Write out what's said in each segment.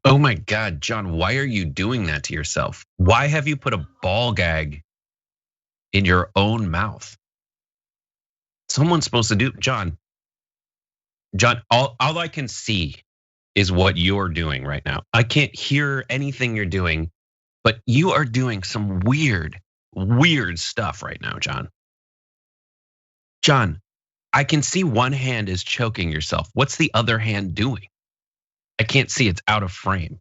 Oh my God, John, why are you doing that to yourself? Why have you put a ball gag in your own mouth? Someone's supposed to do, John, all I can see is what you're doing right now. I can't hear anything you're doing, but you are doing some weird stuff right now, John. John, I can see one hand is choking yourself. What's the other hand doing? I can't see, it's out of frame.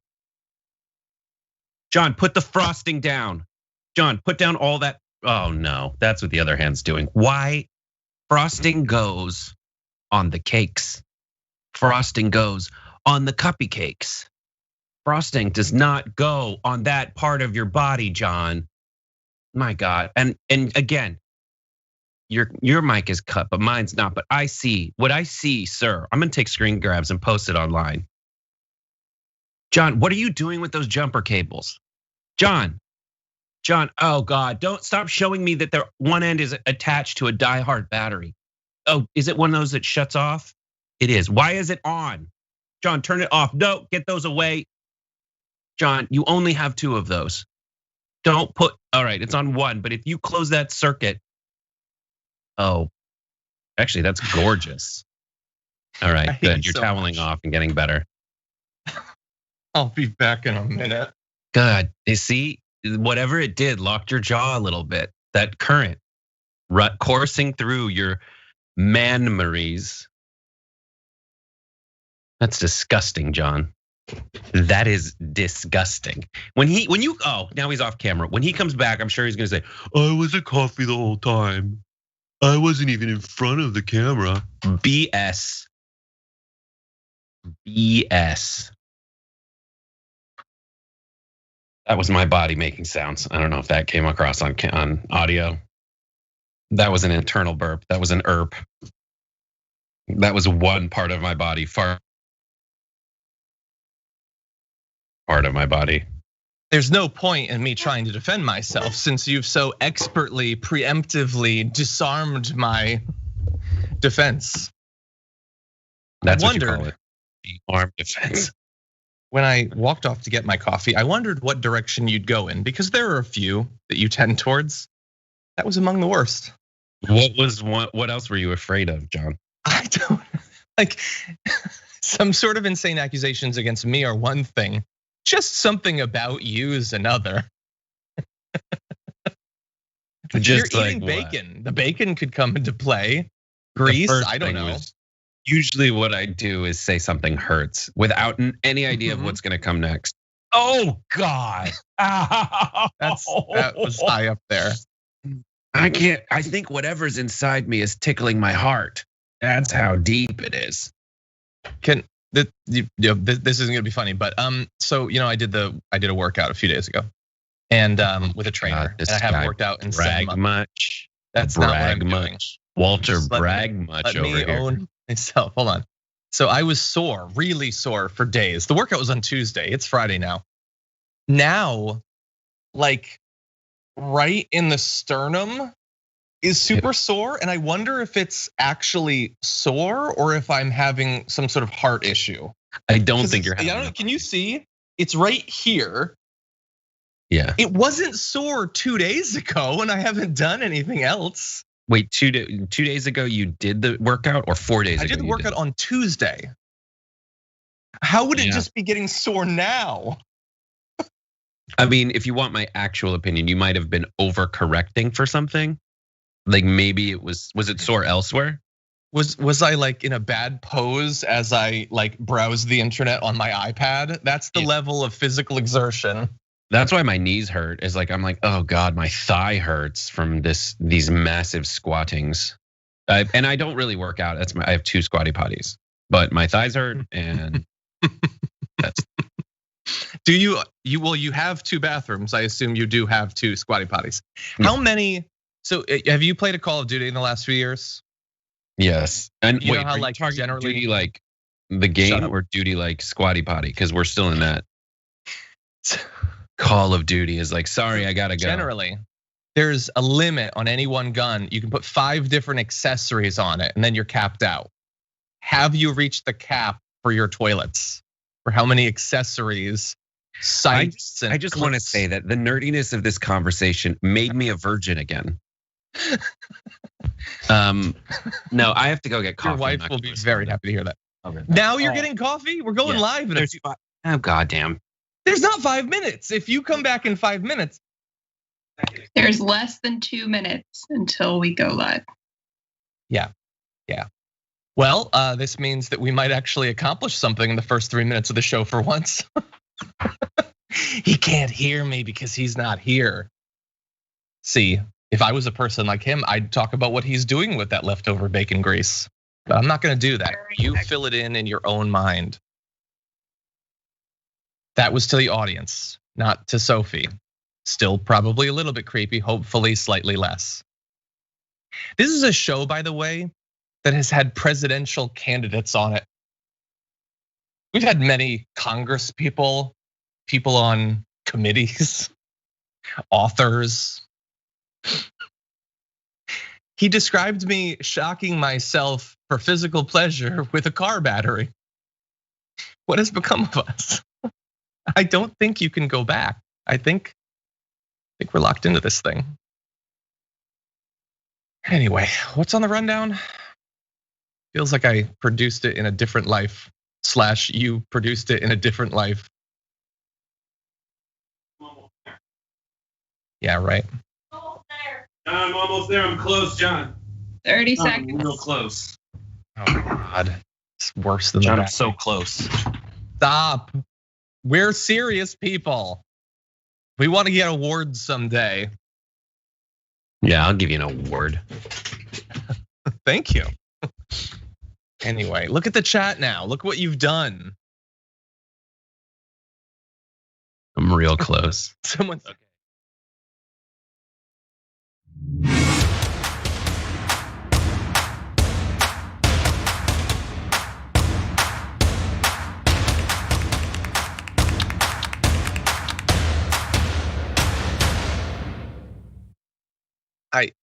John, put the frosting down. John, put down all that. Oh no, that's what the other hand's doing. Why? Frosting goes on the cakes. Frosting goes on the cuppy cakes. Frosting does not go on that part of your body, John. My God, and again, your mic is cut, but mine's not. But I see what I see, sir. I'm gonna take screen grabs and post it online. John, what are you doing with those jumper cables? John, oh God, don't stop showing me that one end is attached to a diehard battery. Oh, is it one of those that shuts off? It is. Why is it on? John, turn it off. No, get those away. John, you only have 2 of those. Don't put, all right, it's on 1, but if you close that circuit, oh, actually that's gorgeous. All right, good, you're toweling off and getting better. I'll be back in a minute. Good, you see, whatever it did locked your jaw a little bit. That current coursing through your memories. That's disgusting, John. That is disgusting. When you now he's off camera. When he comes back, I'm sure he's gonna say, I was at coffee the whole time. I wasn't even in front of the camera. BS. BS. That was my body making sounds. I don't know if that came across on audio. That was an internal burp. That was an erp. That was one part of my body, far part of my body. There's no point in me trying to defend myself since you've so expertly, preemptively disarmed my defense. That's what you call it, the armed defense. When I walked off to get my coffee, I wondered what direction you'd go in because there are a few that you tend towards. That was among the worst. What else were you afraid of, John? I don't like some sort of insane accusations against me are one thing. Just something about you is another. Just you're like eating what? Bacon. The bacon could come into play. Grease, I don't know. Usually what I do is say something hurts without any idea of what's gonna come next. Oh God. That was high up there. I think whatever's inside me is tickling my heart. That's how deep it is. This isn't gonna be funny, but so I did a workout a few days ago, and with a trainer, and I haven't worked out in 7 months. Much. That's not what I'm doing. Walter brag much over here. Own myself. Hold on. So I was sore, really sore for days. The workout was on Tuesday. It's Friday now. Now, like right in the sternum is super sore, and I wonder if it's actually sore or if I'm having some sort of heart issue. I don't think you're having. Can you see? It's right here. Yeah. It wasn't sore 2 days ago, and I haven't done anything else. Wait, 2 days ago you did the workout, or 4 days ago? I did the workout on Tuesday. How would it just be getting sore now? I mean, if you want my actual opinion, you might have been overcorrecting for something. Like maybe it was it sore elsewhere? Was I like in a bad pose as I like browsed the internet on my iPad? That's the level of physical exertion. That's why my knees hurt. Is like I'm like, oh God, my thigh hurts from these massive squattings. And I don't really work out. I have 2 squatty potties, but my thighs hurt, and that's. Do you have 2 bathrooms? I assume you do have 2 squatty potties. How many? So have you played a Call of Duty in the last few years? Yes. And you wait, know how, like, generally Duty like the game or Duty like squatty potty? Because we're still in that. Call of Duty is like, sorry, I gotta go. Generally, there's a limit on any one gun. You can put 5 different accessories on it, and then you're capped out. Have you reached the cap for your toilets? for how many accessories, sites, I just want to say that the nerdiness of this conversation made me a virgin again. No, I have to go get coffee. Your wife will be very happy to hear that. Okay. Now you're getting coffee? We're going live in oh, goddamn. There's not 5 minutes. If you come back in 5 minutes. There's less than 2 minutes until we go live. Yeah. Well, this means that we might actually accomplish something in the first 3 minutes of the show for once. He can't hear me because he's not here. See, if I was a person like him, I'd talk about what he's doing with that leftover bacon grease. But I'm not gonna do that. You fill it in your own mind. That was to the audience, not to Sophie. Still probably a little bit creepy, hopefully slightly less. This is a show, by the way, that has had presidential candidates on it. We've had many Congress people on committees, authors. He described me shocking myself for physical pleasure with a car battery. What has become of us? I don't think you can go back. I think we're locked into this thing. Anyway, what's on the rundown? Feels like I produced it in a different life / you produced it in a different life. Yeah, right. I'm almost there. I'm close, John. 30 seconds. I'm real close. Oh my God, it's worse than John, that. I'm so close. Stop. We're serious people. We want to get awards someday. Yeah, I'll give you an award. Thank you. Anyway, look at the chat now. Look what you've done. I'm real close. Someone's okay.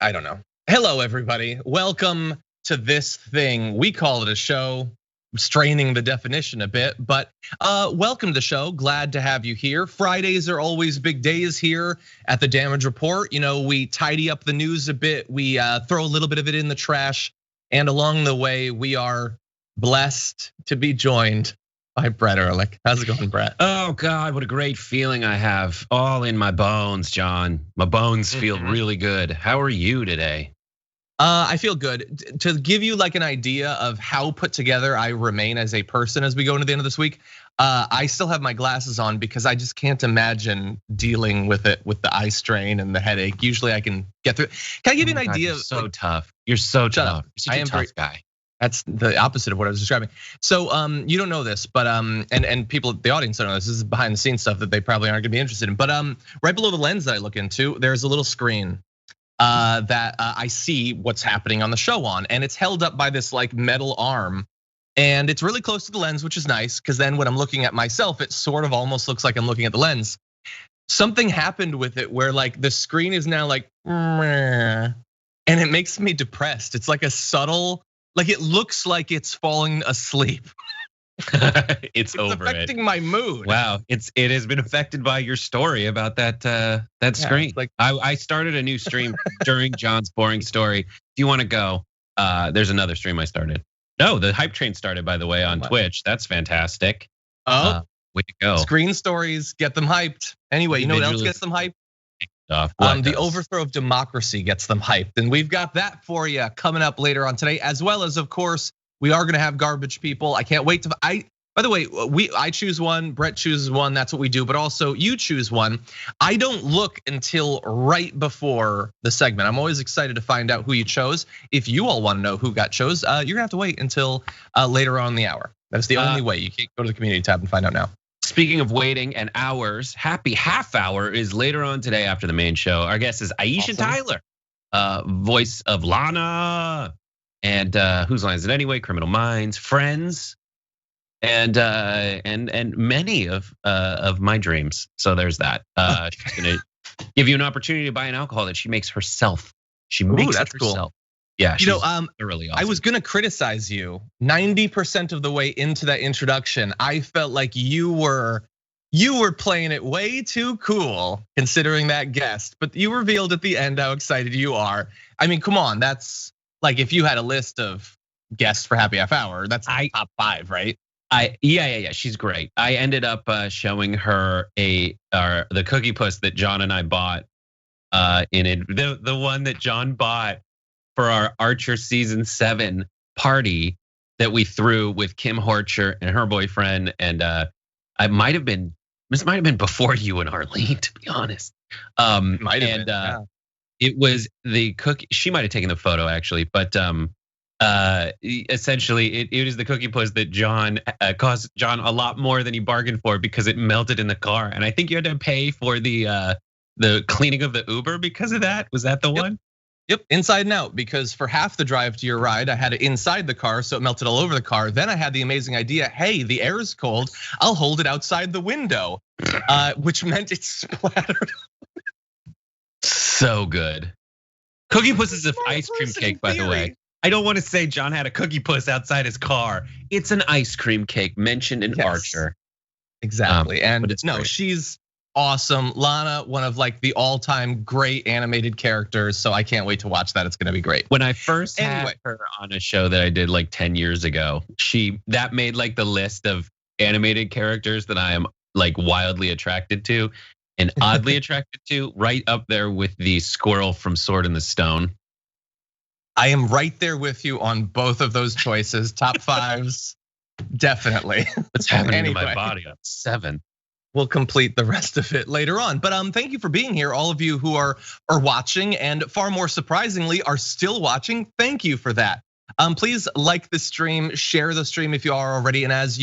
I don't know. Hello, everybody. Welcome to this thing. We call it a show, straining the definition a bit, but welcome to the show. Glad to have you here. Fridays are always big days here at the Damage Report. You know, we tidy up the news a bit. We throw a little bit of it in the trash. And along the way, we are blessed to be joined by Brett Erlich. How's it going, Brett? Oh God, what a great feeling I have all in my bones, John. My bones feel really good. How are you today? I feel good. To give you like an idea of how put together I remain as a person as we go into the end of this week, I still have my glasses on because I just can't imagine dealing with it with the eye strain and the headache. Usually I can get through it. Can I give you an idea? You're so tough. You're so tough. I am a tough guy. That's the opposite of what I was describing. So you don't know this, but and people, the audience don't know this. This is behind the scenes stuff that they probably aren't gonna be interested in. But right below the lens that I look into, there's a little screen that I see what's happening on the show on, and it's held up by this like metal arm, and it's really close to the lens, which is nice because then when I'm looking at myself, it sort of almost looks like I'm looking at the lens. Something happened with it where like the screen is now like, and it makes me depressed. It's like a subtle. Like it looks like it's falling asleep. It's over affecting my mood. Wow, it has been affected by your story about that screen. Like I started a new stream during John's boring story. If you want to go, there's another stream I started. No, the hype train started, by the way, on Twitch. That's fantastic. Oh, way to go! Screen stories get them hyped. Anyway, you know what else gets them hyped? The overthrow of democracy gets them hyped, and we've got that for you coming up later on today, as well as, of course, we are going to have garbage people. I can't wait to. By the way, I choose one, Brett chooses one. That's what we do, but also you choose one. I don't look until right before the segment. I'm always excited to find out who you chose. If you all want to know who got chose, you're gonna have to wait until later on in the hour. That's the only way. You can't go to the community tab and find out now. Speaking of waiting and hours, happy half hour is later on today after the main show. Our guest is Aisha Tyler, voice of Lana, and whose line is it anyway? Criminal Minds, Friends, and many of my dreams. So there's that. She's gonna give you an opportunity to buy an alcohol that she makes herself. She makes it herself. Cool. Yeah, she's really awesome. I was gonna criticize you 90% of the way into that introduction. I felt like you were playing it way too cool considering that guest, but you revealed at the end how excited you are. I mean, come on, that's like if you had a list of guests for Happy Half Hour, that's top 5, right? Yeah, she's great. I ended up showing her the cookie puss that John and I bought in it. The one that John bought for our Archer season 7 party that we threw with Kim Horcher and her boyfriend, and this might have been before you and Arlene, to be honest. Might have been. Yeah. It was the cookie. She might have taken the photo actually, but essentially it is the cookie puss that John cost John a lot more than he bargained for because it melted in the car, and I think you had to pay for the cleaning of the Uber because of that. Was that the one? Yep, inside and out, because for half the drive to your ride, I had it inside the car, so it melted all over the car. Then I had the amazing idea, hey, the air is cold, I'll hold it outside the window, which meant it splattered. So good. Cookie puss is an ice cream cake, by the way. I don't want to say John had a cookie puss outside his car. It's an ice cream cake mentioned in Archer. Exactly, and no, she's awesome. Lana, one of like the all-time great animated characters. So I can't wait to watch that. It's gonna be great. When I first had her on a show that I did like 10 years ago, that made like the list of animated characters that I am like wildly attracted to and oddly attracted to, right up there with the squirrel from Sword in the Stone. I am right there with you on both of those choices. Top 5s, definitely. What's happening to my body? I'm 7. We'll complete the rest of it later on. But thank you for being here, all of you who are watching, and far more surprisingly, are still watching. Thank you for that. Please like the stream, share the stream if you are already, and as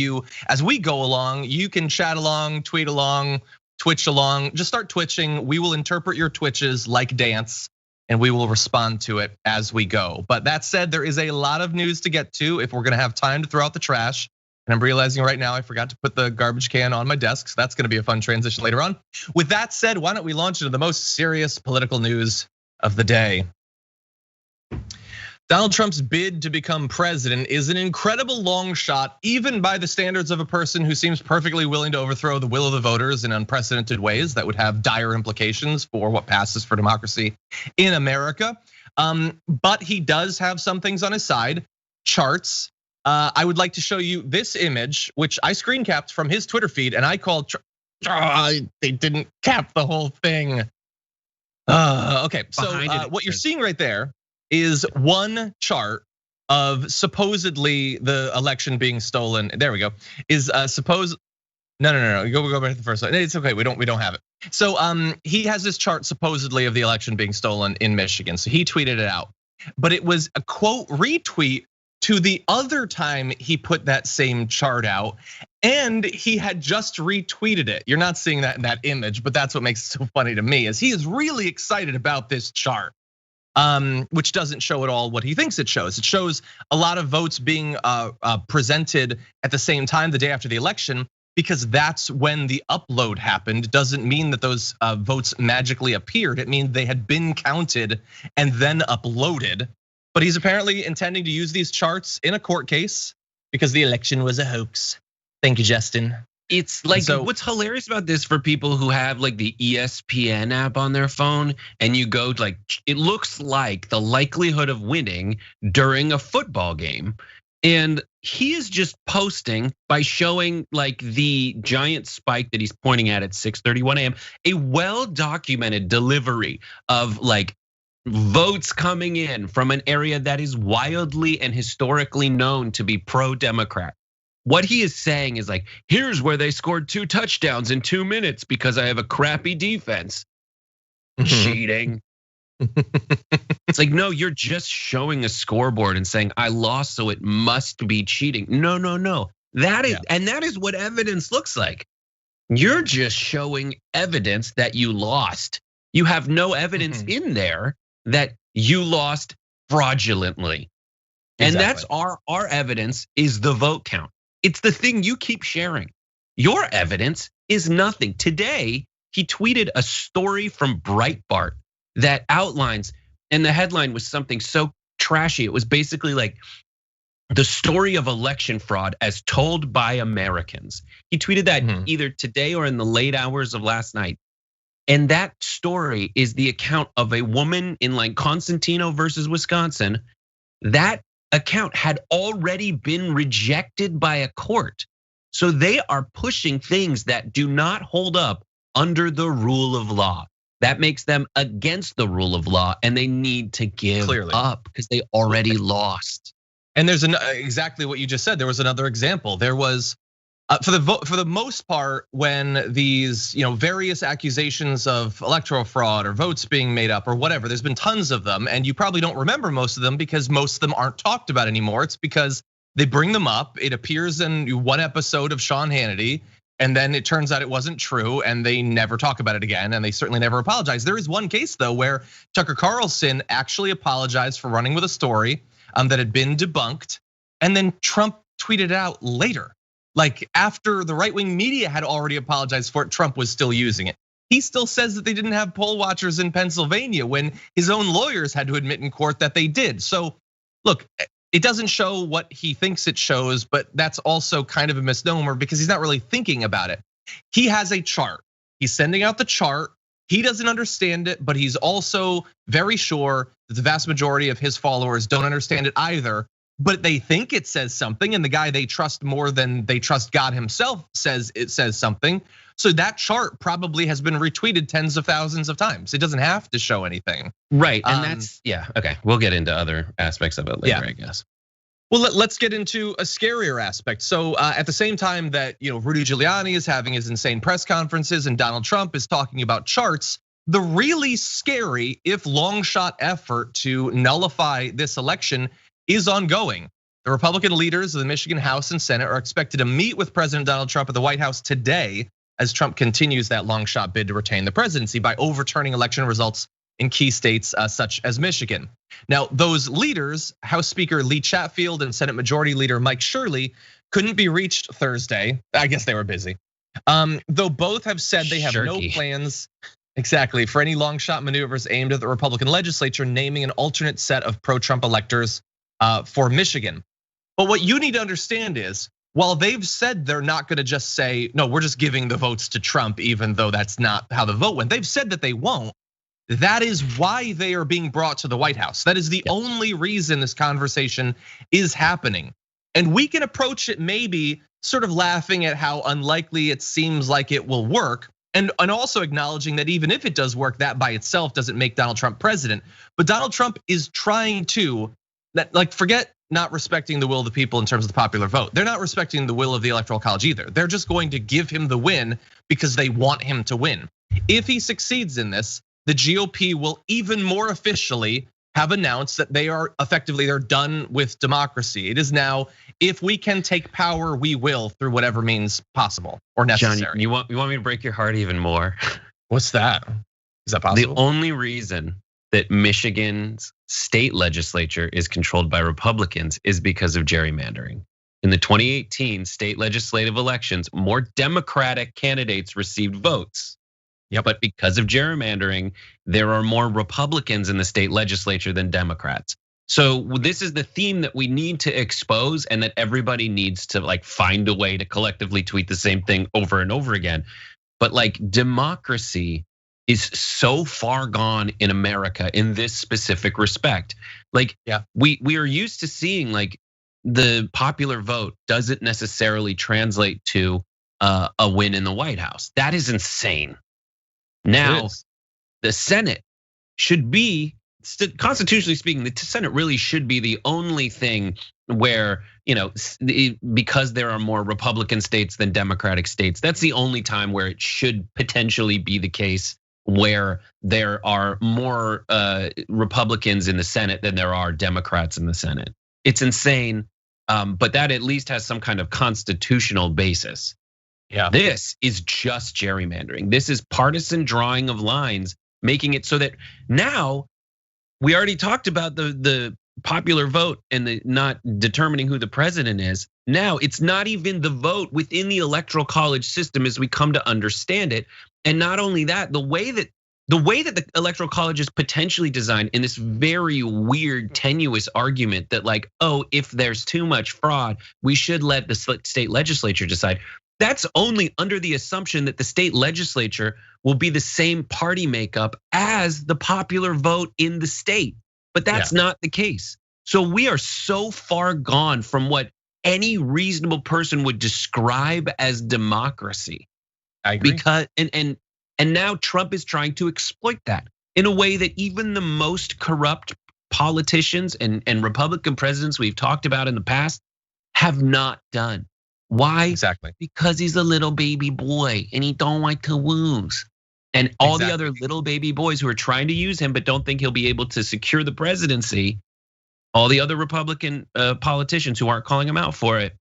we go along, you can chat along, tweet along, Twitch along. Just start twitching. We will interpret your twitches like dance, and we will respond to it as we go. But that said, there is a lot of news to get to if we're gonna have time to throw out the trash. And I'm realizing right now I forgot to put the garbage can on my desk, so that's gonna be a fun transition later on. With that said, why don't we launch into the most serious political news of the day? Donald Trump's bid to become president is an incredible long shot, even by the standards of a person who seems perfectly willing to overthrow the will of the voters in unprecedented ways that would have dire implications for what passes for democracy in America. But he does have some things on his side, charts. I would like to show you this image, which I screen capped from his Twitter feed, and I called, they didn't cap the whole thing. Okay, so what you're seeing right there is one chart of supposedly the election being stolen. There we go. Is supposed. No. Go back to the first one. It's okay. We don't have it. So he has this chart supposedly of the election being stolen in Michigan. So he tweeted it out, but it was a quote retweet to the other time he put that same chart out, and he had just retweeted it. You're not seeing that in that image, but that's what makes it so funny to me, is he is really excited about this chart. Which doesn't show at all what he thinks it shows. It shows a lot of votes being presented at the same time the day after the election, because that's when the upload happened. It doesn't mean that those votes magically appeared. It means they had been counted and then uploaded. But he's apparently intending to use these charts in a court case because the election was a hoax. Thank you, Justin. It's like, what's hilarious about this for people who have like the ESPN app on their phone, and you go like, it looks like the likelihood of winning during a football game. And he is just posting by showing like the giant spike that he's pointing at 6:31 a.m. a well-documented delivery of like votes coming in from an area that is wildly and historically known to be pro-Democrat. What he is saying is like, here's where they scored 2 touchdowns in 2 minutes because I have a crappy defense. Cheating. It's like, no, you're just showing a scoreboard and saying I lost, so it must be cheating. No. That is what evidence looks like. You're just showing evidence that you lost. You have no evidence in there that you lost fraudulently. And that's our evidence is the vote count. It's the thing you keep sharing. Your evidence is nothing. Today, he tweeted a story from Breitbart that outlines, and the headline was something so trashy. It was basically like the story of election fraud as told by Americans. He tweeted that either today or in the late hours of last night. And that story is the account of a woman in like Constantino versus Wisconsin. That account had already been rejected by a court. So they are pushing things that do not hold up under the rule of law. That makes them against the rule of law, and they need to give up because they already lost. And there's exactly what you just said. There was another example. There was for the most part, when these various accusations of electoral fraud or votes being made up or whatever, there's been tons of them, and you probably don't remember most of them because most of them aren't talked about anymore. It's because they bring them up. It appears in one episode of Sean Hannity, and then it turns out it wasn't true, and they never talk about it again, and they certainly never apologize. There is one case though where Tucker Carlson actually apologized for running with a story that had been debunked, and then Trump tweeted out later. Like after the right-wing media had already apologized for it, Trump was still using it. He still says that they didn't have poll watchers in Pennsylvania when his own lawyers had to admit in court that they did. So look, it doesn't show what he thinks it shows, but that's also kind of a misnomer because he's not really thinking about it. He has a chart. He's sending out the chart. He doesn't understand it, but he's also very sure that the vast majority of his followers don't understand it either. But they think it says something, and the guy they trust more than they trust God himself says it says something. So that chart probably has been retweeted tens of thousands of times. It doesn't have to show anything. Right, and that's, okay. We'll get into other aspects of it later, I guess. Well, let's get into a scarier aspect. So at the same time that Rudy Giuliani is having his insane press conferences and Donald Trump is talking about charts, the really scary, if long shot effort to nullify this election is ongoing. The Republican leaders of the Michigan House and Senate are expected to meet with President Donald Trump at the White House today as Trump continues that long shot bid to retain the presidency by overturning election results in key states such as Michigan. Now, those leaders, House Speaker Lee Chatfield and Senate Majority Leader Mike Shirley, couldn't be reached Thursday. I guess they were busy. Though both have said they have no plans exactly for any long shot maneuvers aimed at the Republican legislature naming an alternate set of pro-Trump electors for Michigan. But what you need to understand is, while they've said they're not gonna just say, no, we're just giving the votes to Trump, even though that's not how the vote went. They've said that they won't. That is why they are being brought to the White House. That is the only reason this conversation is happening. And we can approach it maybe sort of laughing at how unlikely it seems like it will work. And also acknowledging that even if it does work, that by itself doesn't make Donald Trump president. But Donald Trump is trying to, forget not respecting the will of the people in terms of the popular vote. They're not respecting the will of the Electoral College either. They're just going to give him the win because they want him to win. If he succeeds in this, the GOP will even more officially have announced that they are effectively, they're done with democracy. It is now, if we can take power, we will through whatever means possible or necessary. John, you want me to break your heart even more? What's that? Is that possible? The only reason that Michigan's state legislature is controlled by Republicans is because of gerrymandering. In the 2018 state legislative elections, more Democratic candidates received votes. But because of gerrymandering, there are more Republicans in the state legislature than Democrats. So this is the theme that we need to expose, and that everybody needs to find a way to collectively tweet the same thing over and over again. But democracy is so far gone in America in this specific respect. We are used to seeing the popular vote doesn't necessarily translate to a win in the White House. That is insane. Now, the Senate should be, constitutionally speaking, the Senate really should be the only thing where, because there are more Republican states than Democratic states, that's the only time where it should potentially be the case where there are more Republicans in the Senate than there are Democrats in the Senate. It's insane, but that at least has some kind of constitutional basis. This is just gerrymandering. This is partisan drawing of lines, making it so that now we already talked about the popular vote and the not determining who the president is. Now it's not even the vote within the Electoral College system as we come to understand it. And not only that, the way that the way that the Electoral College is potentially designed in this very weird, tenuous argument that like, oh, if there's too much fraud, we should let the state legislature decide. That's only under the assumption that the state legislature will be the same party makeup as the popular vote in the state. But that's not the case. So we are so far gone from what any reasonable person would describe as democracy. I agree. Because and now Trump is trying to exploit that in a way that even the most corrupt politicians and Republican presidents we've talked about in the past have not done. Why? Exactly. Because he's a little baby boy and he don't like to lose. And all the other little baby boys who are trying to use him but don't think he'll be able to secure the presidency, all the other Republican politicians who aren't calling him out for it,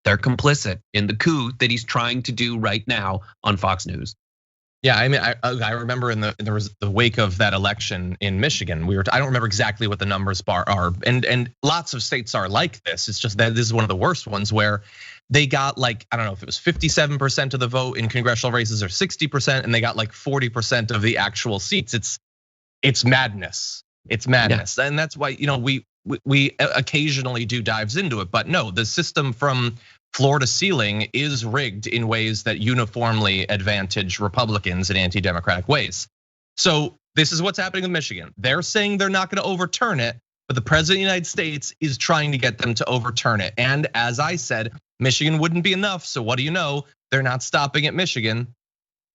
they're complicit in the coup that he's trying to do right now on Fox News. Yeah, I mean, I remember there was the wake of that election in Michigan. I don't remember exactly what the numbers are, and lots of states are like this. It's just that this is one of the worst ones where they got like, I don't know if it was 57% of the vote in congressional races or 60%, and they got like 40% of the actual seats. It's madness. It's madness, and that's why we occasionally do dives into it. But no, the system from floor to ceiling is rigged in ways that uniformly advantage Republicans in anti-democratic ways. So this is what's happening in Michigan. They're saying they're not going to overturn it, but the president of the United States is trying to get them to overturn it. And as I said, Michigan wouldn't be enough. So what do you know? They're not stopping at Michigan.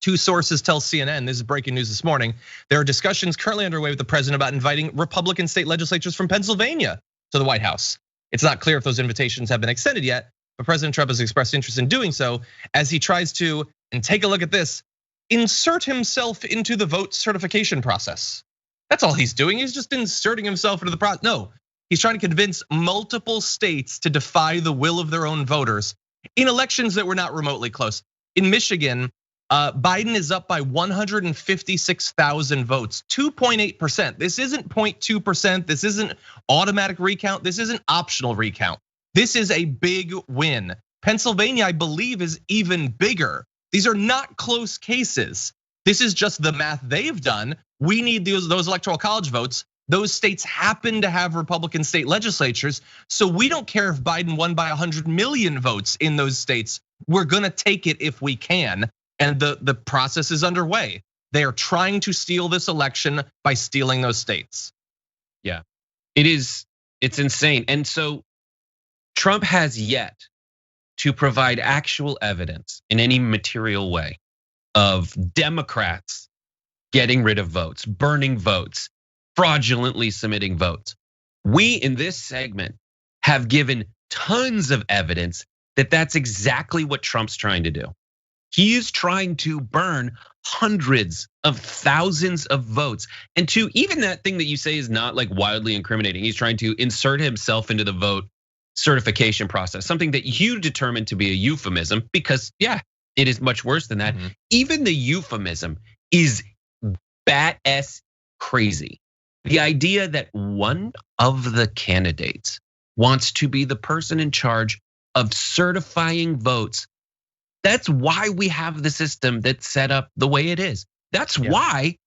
Two sources tell CNN, this is breaking news this morning, there are discussions currently underway with the president about inviting Republican state legislatures from Pennsylvania to the White House. It's not clear if those invitations have been extended yet, but President Trump has expressed interest in doing so as he tries to, and take a look at this, insert himself into the vote certification process. That's all he's doing. He's just inserting himself into the process. No, he's trying to convince multiple states to defy the will of their own voters in elections that were not remotely close. In Michigan, Biden is up by 156,000 votes, 2.8%. This isn't 0.2%. This isn't automatic recount. This isn't optional recount. This is a big win. Pennsylvania, I believe, is even bigger. These are not close cases. This is just the math they've done. We need those electoral college votes. Those states happen to have Republican state legislatures. So we don't care if Biden won by 100 million votes in those states. We're gonna take it if we can. And the process is underway. They are trying to steal this election by stealing those states. Yeah, it's insane. And so Trump has yet to provide actual evidence in any material way of Democrats getting rid of votes, burning votes, fraudulently submitting votes. We in this segment have given tons of evidence that that's exactly what Trump's trying to do. He is trying to burn hundreds of thousands of votes. And to even that thing that you say is not like wildly incriminating, he's trying to insert himself into the vote certification process, something that you determined to be a euphemism, because yeah, it is much worse than that. Even the euphemism is bat-ass crazy. The idea that one of the candidates wants to be the person in charge of certifying votes. That's why we have the system that's set up the way it is. That's why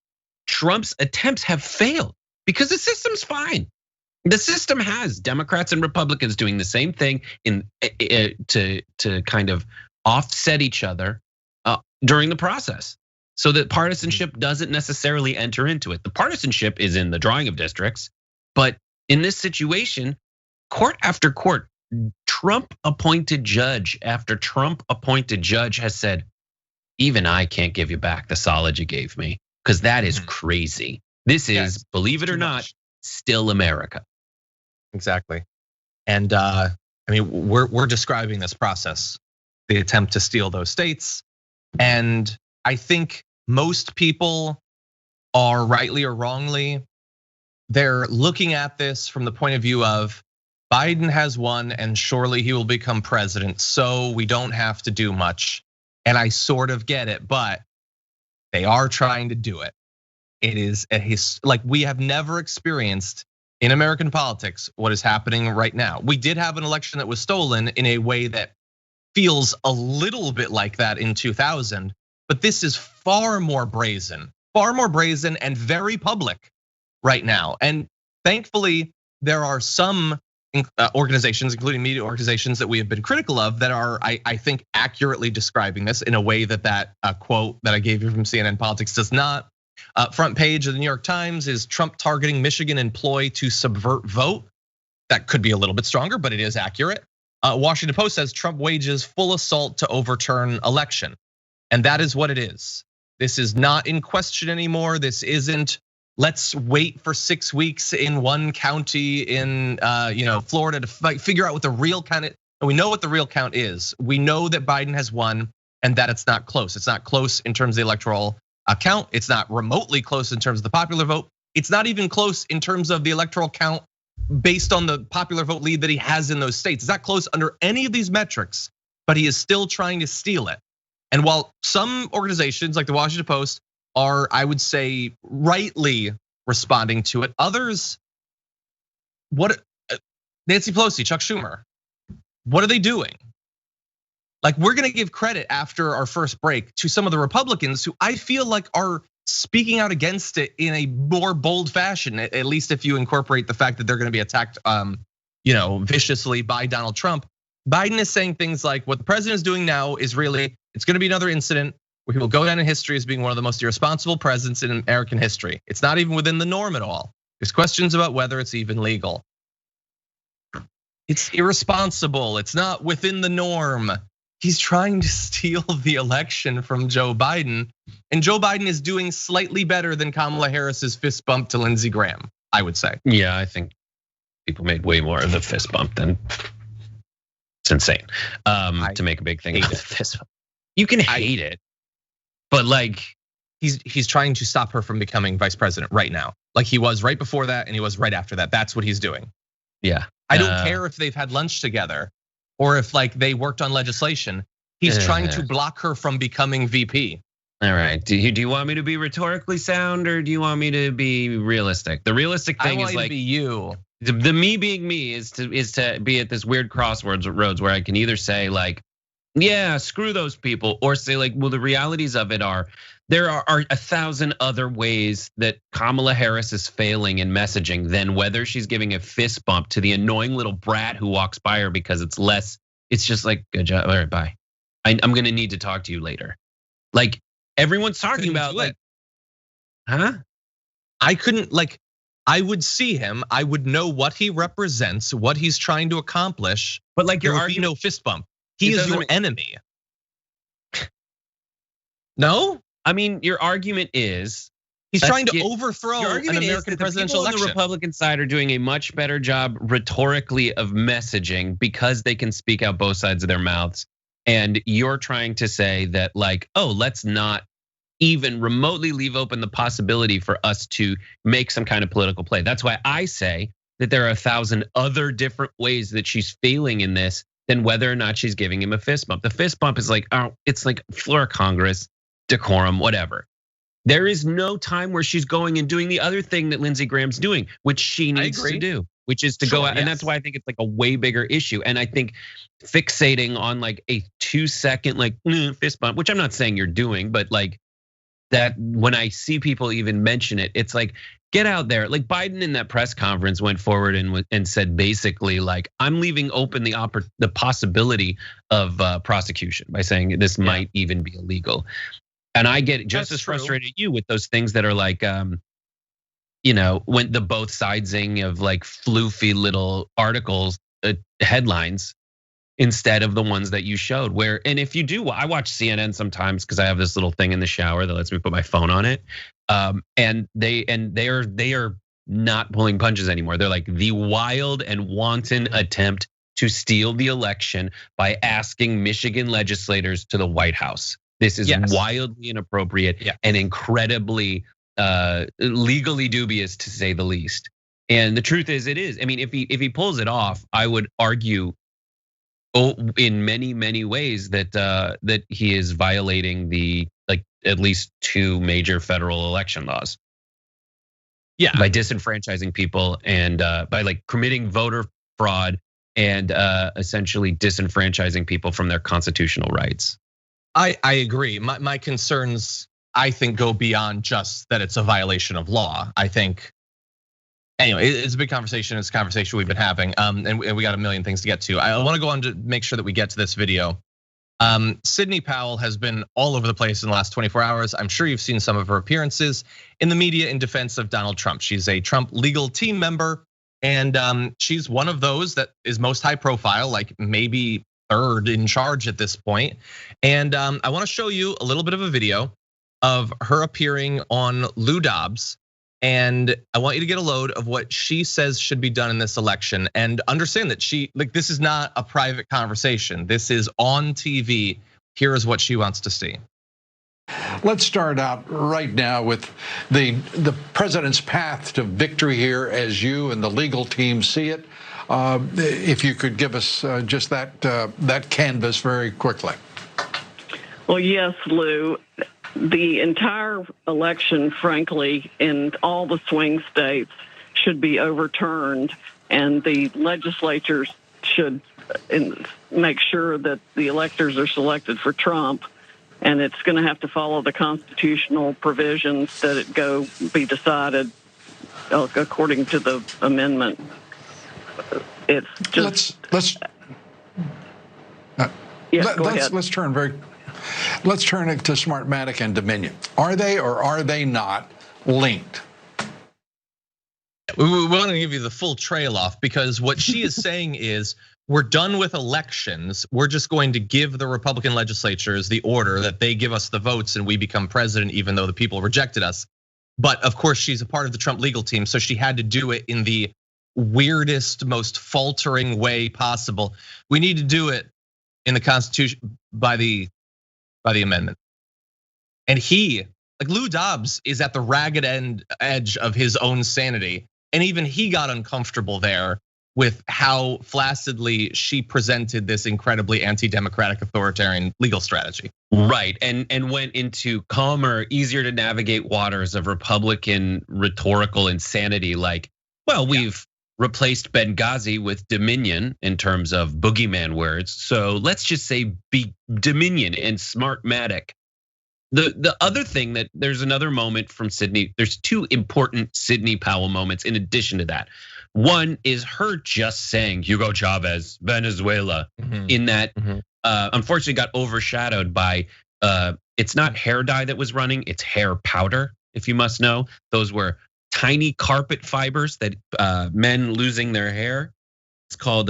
Trump's attempts have failed, because the system's fine. The system has Democrats and Republicans doing the same thing to kind of offset each other during the process, so that partisanship doesn't necessarily enter into it. The partisanship is in the drawing of districts, but in this situation, court after court, Trump appointed judge after Trump appointed judge has said, even I can't give you back the solid you gave me, because that is crazy. This is, believe it or not, still America. Exactly. And I mean, we're describing this process, the attempt to steal those states. And I think most people are rightly or wrongly, they're looking at this from the point of view of Biden has won and surely he will become president, so we don't have to do much. And I sort of get it, but they are trying to do it. It is like we have never experienced in American politics what is happening right now. We did have an election that was stolen in a way that feels a little bit like that in 2000, but this is far more brazen. far more brazen and very public right now. And thankfully, there are some organizations, including media organizations that we have been critical of that are, I think, accurately describing this in a way that quote that I gave you from CNN Politics does not. Front page of the New York Times is Trump targeting Michigan employee to subvert vote. That could be a little bit stronger, but it is accurate. Washington Post says Trump wages full assault to overturn election. And that is what it is. This is not in question anymore. This isn't, let's wait for 6 weeks in one county in Florida to figure out what the real count is. And we know what the real count is. We know that Biden has won and that it's not close. It's not close in terms of the electoral count. It's not remotely close in terms of the popular vote. It's not even close in terms of the electoral count based on the popular vote lead that he has in those states. It's not close under any of these metrics, but he is still trying to steal it. And while some organizations like the Washington Post are, I would say, rightly responding to it, others, Nancy Pelosi, Chuck Schumer, what are they doing? Like, we're gonna give credit after our first break to some of the Republicans who I feel like are speaking out against it in a more bold fashion, at least if you incorporate the fact that they're gonna be attacked viciously by Donald Trump. Biden is saying things like, what the president is doing now is really, it's gonna be another incident where he will go down in history as being one of the most irresponsible presidents in American history. It's not even within the norm at all. There's questions about whether it's even legal. It's irresponsible, it's not within the norm. He's trying to steal the election from Joe Biden. And Joe Biden is doing slightly better than Kamala Harris's fist bump to Lindsey Graham, I would say. Yeah, I think people made way more of the fist bump than it's insane to make a big thing out of the fist bump. You can hate it, but like he's trying to stop her from becoming vice president right now. Like he was right before that and he was right after that. That's what he's doing. Yeah. I don't care if they've had lunch together or if like they worked on legislation. He's trying to block her from becoming VP. All right. Do you want me to be rhetorically sound or do you want me to be realistic? The realistic thing is like be you. The me being me is to be at this weird crossroads where I can either say like, yeah, screw those people, or say like, well, the realities of it are there are 1,000 other ways that Kamala Harris is failing in messaging than whether she's giving a fist bump to the annoying little brat who walks by her because it's just like, good job, all right, bye. I'm gonna need to talk to you later. Like everyone's talking about like, huh? I would see him, I would know what he represents, what he's trying to accomplish, but like there would be no fist bump. He is your enemy. No? I mean, your argument is he's trying to overthrow an American presidential election. The Republican side are doing a much better job rhetorically of messaging because they can speak out both sides of their mouths. And you're trying to say that like, oh, let's not even remotely leave open the possibility for us to make some kind of political play. That's why I say that there are 1,000 other different ways that she's failing in this than whether or not she's giving him a fist bump. The fist bump is like, oh, it's like floor of Congress, decorum, whatever. There is no time where she's going and doing the other thing that Lindsey Graham's doing, which she needs to do, which is to go out. And that's why I think it's like a way bigger issue. And I think fixating on like a 2-second like fist bump, which I'm not saying you're doing, but like that when I see people even mention it, it's like, get out there. Like Biden in that press conference went forward and said basically like, I'm leaving open the possibility of prosecution by saying this might even be illegal. And I get just as frustrated as you with those things that are like, when the both sidesing of like floofy little articles, headlines, instead of the ones that you showed. And if you do, I watch CNN sometimes because I have this little thing in the shower that lets me put my phone on it. And they are not pulling punches anymore. They're like the wild and wanton attempt to steal the election by asking Michigan legislators to the White House. This is wildly inappropriate and incredibly legally dubious, to say the least. And the truth is, it is. I mean, if he pulls it off, I would argue in many ways that he is violating the at least 2 major federal election laws. Yeah, by disenfranchising people and by like committing voter fraud and essentially disenfranchising people from their constitutional rights. I agree. My concerns I think, go beyond just that it's a violation of law. I think, anyway, it's a big conversation. It's a conversation we've been having, and we got a million things to get to. I want to go on to make sure that we get to this video. Sidney Powell has been all over the place in the last 24 hours. I'm sure you've seen some of her appearances in the media in defense of Donald Trump. She's a Trump legal team member, and she's one of those that is most high profile, like maybe third in charge at this point. And I want to show you a little bit of a video of her appearing on Lou Dobbs. And I want you to get a load of what she says should be done in this election, and understand that this is not a private conversation. This is on TV. Here is what she wants to see. Let's start out right now with the president's path to victory here, as you and the legal team see it. If you could give us just that canvas very quickly. Well, yes, Lou. The entire election, frankly, in all the swing states should be overturned, and the legislatures should make sure that the electors are selected for Trump, and it's going to have to follow the constitutional provisions that it be decided according to the amendment. It's just let's turn it to Smartmatic and Dominion. Are they or are they not linked? We want to give you the full trail off, because what she is saying is, we're done with elections. We're just going to give the Republican legislatures the order that they give us the votes and we become president, even though the people rejected us. But of course, she's a part of the Trump legal team, so she had to do it in the weirdest, most faltering way possible. We need to do it in the Constitution by the amendment. And Lou Dobbs is at the ragged edge of his own sanity. And even he got uncomfortable there with how flaccidly she presented this incredibly anti-democratic authoritarian legal strategy. Right, and went into calmer, easier to navigate waters of Republican rhetorical insanity, like, well, we've replaced Benghazi with Dominion in terms of boogeyman words. So let's just say Dominion and Smartmatic. The other thing that there's another moment from Sidney. There's two important Sidney Powell moments in addition to that. One is her just saying Hugo Chavez, Venezuela, in that unfortunately got overshadowed by it's not hair dye that was running, it's hair powder, if you must know. Those were tiny carpet fibers that men losing their hair. It's called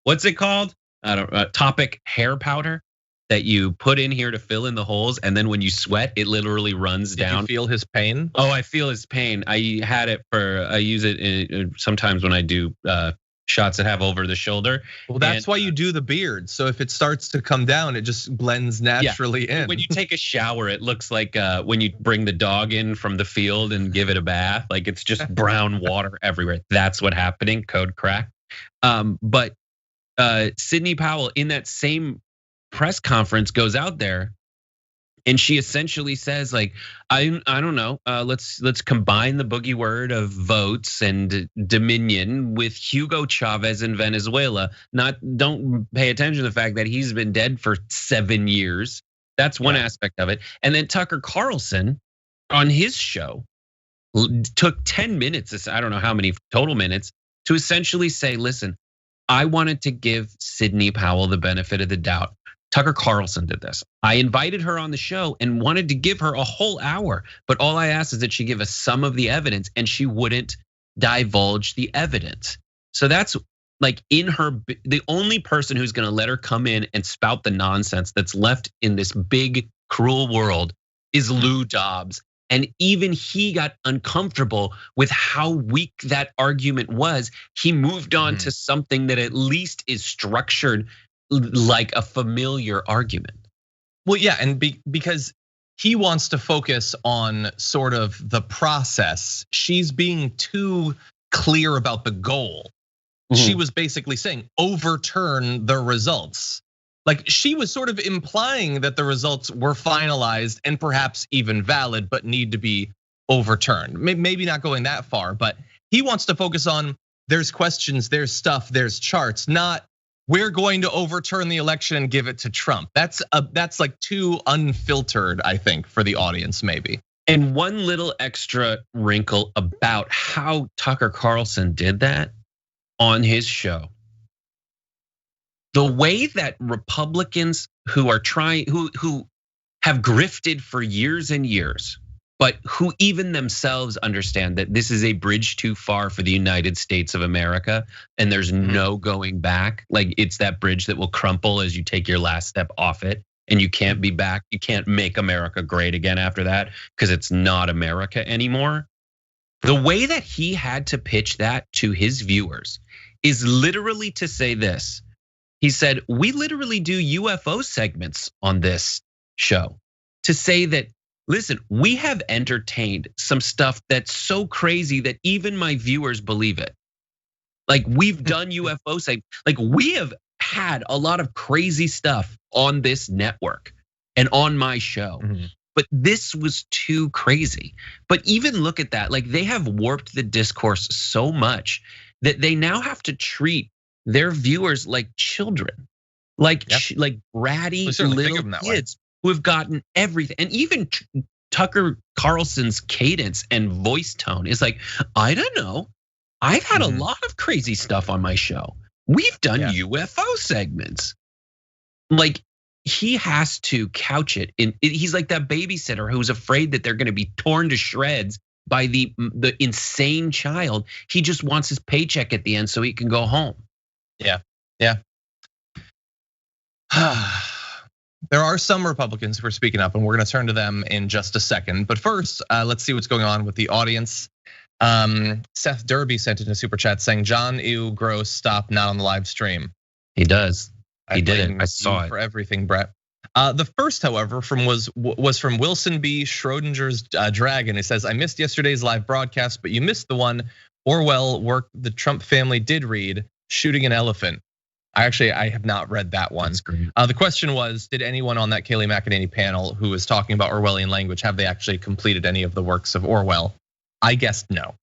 what's it called? Topic hair powder that you put in here to fill in the holes, and then when you sweat, it literally runs down. You feel his pain? Oh, I feel his pain. I use it sometimes when I do shots that have over the shoulder. Well, that's why you do the beard. So if it starts to come down, it just blends naturally in. When you take a shower, it looks like when you bring the dog in from the field and give it a bath, like it's just brown water everywhere. That's what's happening, code crack. But Sidney Powell in that same press conference goes out there and she essentially says, like, I don't know, let's combine the boogie word of votes and Dominion with Hugo Chavez in Venezuela. Don't pay attention to the fact that he's been dead for 7 years. That's one aspect of it. And then Tucker Carlson on his show took 10 minutes, I don't know how many total minutes, to essentially say, listen, I wanted to give Sidney Powell the benefit of the doubt. Tucker Carlson did this. I invited her on the show and wanted to give her a whole hour, but all I asked is that she give us some of the evidence, and she wouldn't divulge the evidence. So that's like the only person who's gonna let her come in and spout the nonsense that's left in this big, cruel world is Lou Dobbs. And even he got uncomfortable with how weak that argument was. He moved on to something that at least is structured like a familiar argument. Well, yeah, and because he wants to focus on sort of the process. She's being too clear about the goal. She was basically saying, overturn the results. Like, she was sort of implying that the results were finalized and perhaps even valid, but need to be overturned. Maybe not going that far, but he wants to focus on there's questions, there's stuff, there's charts, not we're going to overturn the election and give it to Trump. That's like too unfiltered, I think, for the audience, maybe. And one little extra wrinkle about how Tucker Carlson did that on his show. The way that Republicans who are trying, who have grifted for years and years, but who even themselves understand that this is a bridge too far for the United States of America and there's no going back. Like it's that bridge that will crumple as you take your last step off it and you can't be back. You can't make America great again after that because it's not America anymore. The way that he had to pitch that to his viewers is literally to say this. He said, we literally do UFO segments on this show to say that, listen, we have entertained some stuff that's so crazy that even my viewers believe it. Like we've done UFO segments, like we have had a lot of crazy stuff on this network and on my show. But this was too crazy. But even look at that, like they have warped the discourse so much that they now have to treat their viewers like children, like bratty little kids who have gotten everything. And even Tucker Carlson's cadence and voice tone is like, I don't know. I've had a lot of crazy stuff on my show. We've done UFO segments. Like he has to couch it in. He's like that babysitter who's afraid that they're going to be torn to shreds by the insane child. He just wants his paycheck at the end so he can go home. Yeah. There are some Republicans who are speaking up, and we're going to turn to them in just a second. But first, let's see what's going on with the audience. Seth Derby sent in a super chat saying, "John, ew, gross, stop, not on the live stream." He does. He did it. I saw it for everything, Brett. The first, however, was from Wilson B. Schrodinger's Dragon. It says, "I missed yesterday's live broadcast, but you missed the one Orwell work the Trump family did read, Shooting an Elephant." I have not read that one. The question was, did anyone on that Kayleigh McEnany panel who was talking about Orwellian language, have they actually completed any of the works of Orwell? I guess no.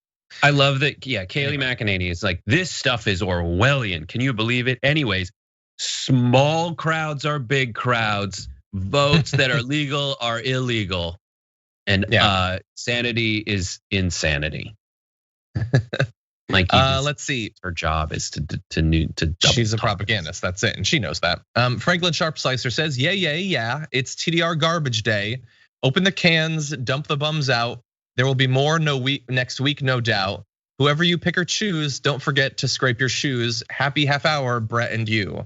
I love that, Kayleigh McEnany is like, this stuff is Orwellian. Can you believe it? Anyways, small crowds are big crowds. Votes that are legal are illegal. And sanity is insanity. Like let's see. Her job is to She's a propagandist. That's it, and she knows that. Franklin Sharp Slicer says, yeah. It's TDR garbage day. Open the cans, dump the bums out. There will be more next week, no doubt. Whoever you pick or choose, don't forget to scrape your shoes. Happy half hour, Brett and you.